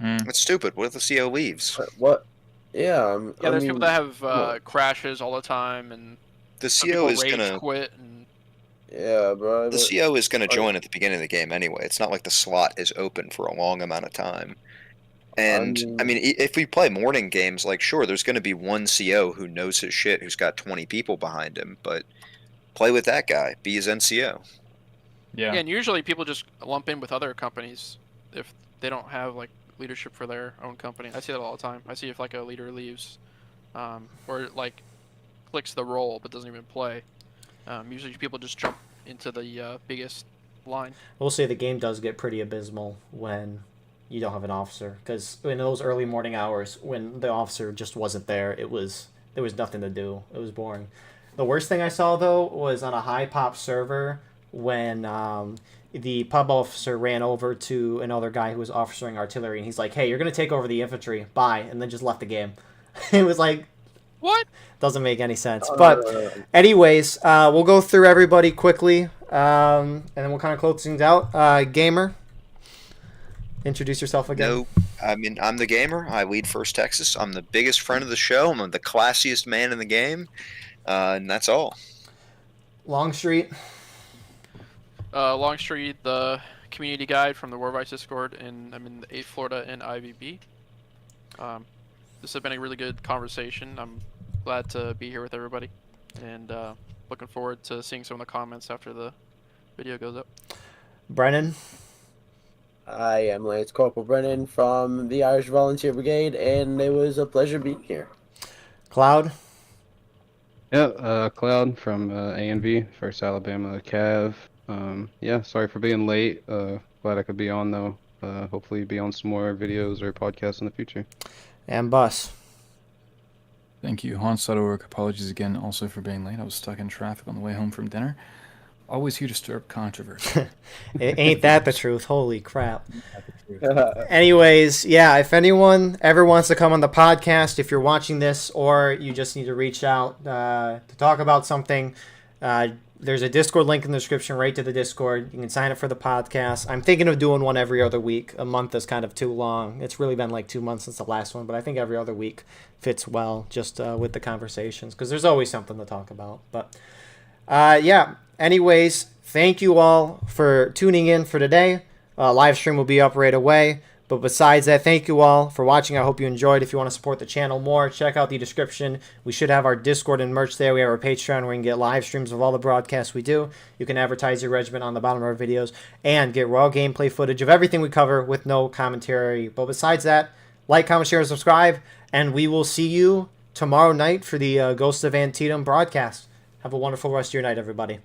It's stupid. What if the CO leaves? What? Yeah. Yeah, there's people that have crashes all the time, and the some CO people is rage gonna quit. And yeah, bro. the CO is gonna join at the beginning of the game anyway. It's not like the slot is open for a long amount of time. And I mean, if we play morning games, like sure, there's gonna be one CO who knows his shit, who's got 20 people behind him, but play with that guy. Be his NCO. yeah, and usually people just lump in with other companies if they don't have like leadership for their own company. I see that all the time. I see if like a leader leaves, or like clicks the role but doesn't even play. Usually people just jump into the biggest line. We'll say the game does get pretty abysmal when you don't have an officer, because in those early morning hours when the officer just wasn't there, there was nothing to do. It was boring. The worst thing I saw though was on a high pop server when the pub officer ran over to another guy who was officering artillery, and he's like, "Hey, you're gonna take over the infantry, bye," and then just left the game. It was like, what? Doesn't make any sense. But anyways, we'll go through everybody quickly, and then we'll kind of close things out. Gamer, introduce yourself again. No, I mean, I'm the gamer. I lead First Texas. I'm the biggest friend of the show. I'm the classiest man in the game, and that's all. Longstreet. Longstreet, the community guide from the War Vice Discord, and I'm in the 8th Florida and IVB. This has been a really good conversation. I'm glad to be here with everybody, and looking forward to seeing some of the comments after the video goes up. Brennen. I am Lance Corporal Brennen from the Irish Volunteer Brigade, and it was a pleasure being here. Cloud. Yeah, Cloud from A&V, First Alabama Cav. Yeah, sorry for being late. Glad I could be on though. Hopefully be on some more videos or podcasts in the future. And Bus. Thank you. Hans.org. Apologies again also for being late. I was stuck in traffic on the way home from dinner. Always here to stir up controversy. Ain't that the truth? Holy crap. Anyways, yeah, if anyone ever wants to come on the podcast, if you're watching this or you just need to reach out to talk about something, there's a Discord link in the description right to the Discord. You can sign up for the podcast. I'm thinking of doing one every other week. A month is kind of too long. It's really been like 2 months since the last one, but I think every other week fits well just with the conversations because there's always something to talk about. But yeah, anyways, thank you all for tuning in for today. Live stream will be up right away. But besides that, thank you all for watching. I hope you enjoyed. If you want to support the channel more, check out the description. We should have our Discord and merch there. We have our Patreon where you can get live streams of all the broadcasts we do. You can advertise your regiment on the bottom of our videos and get raw gameplay footage of everything we cover with no commentary. But besides that, like, comment, share, and subscribe, and we will see you tomorrow night for the Ghost of Antietam broadcast. Have a wonderful rest of your night, everybody.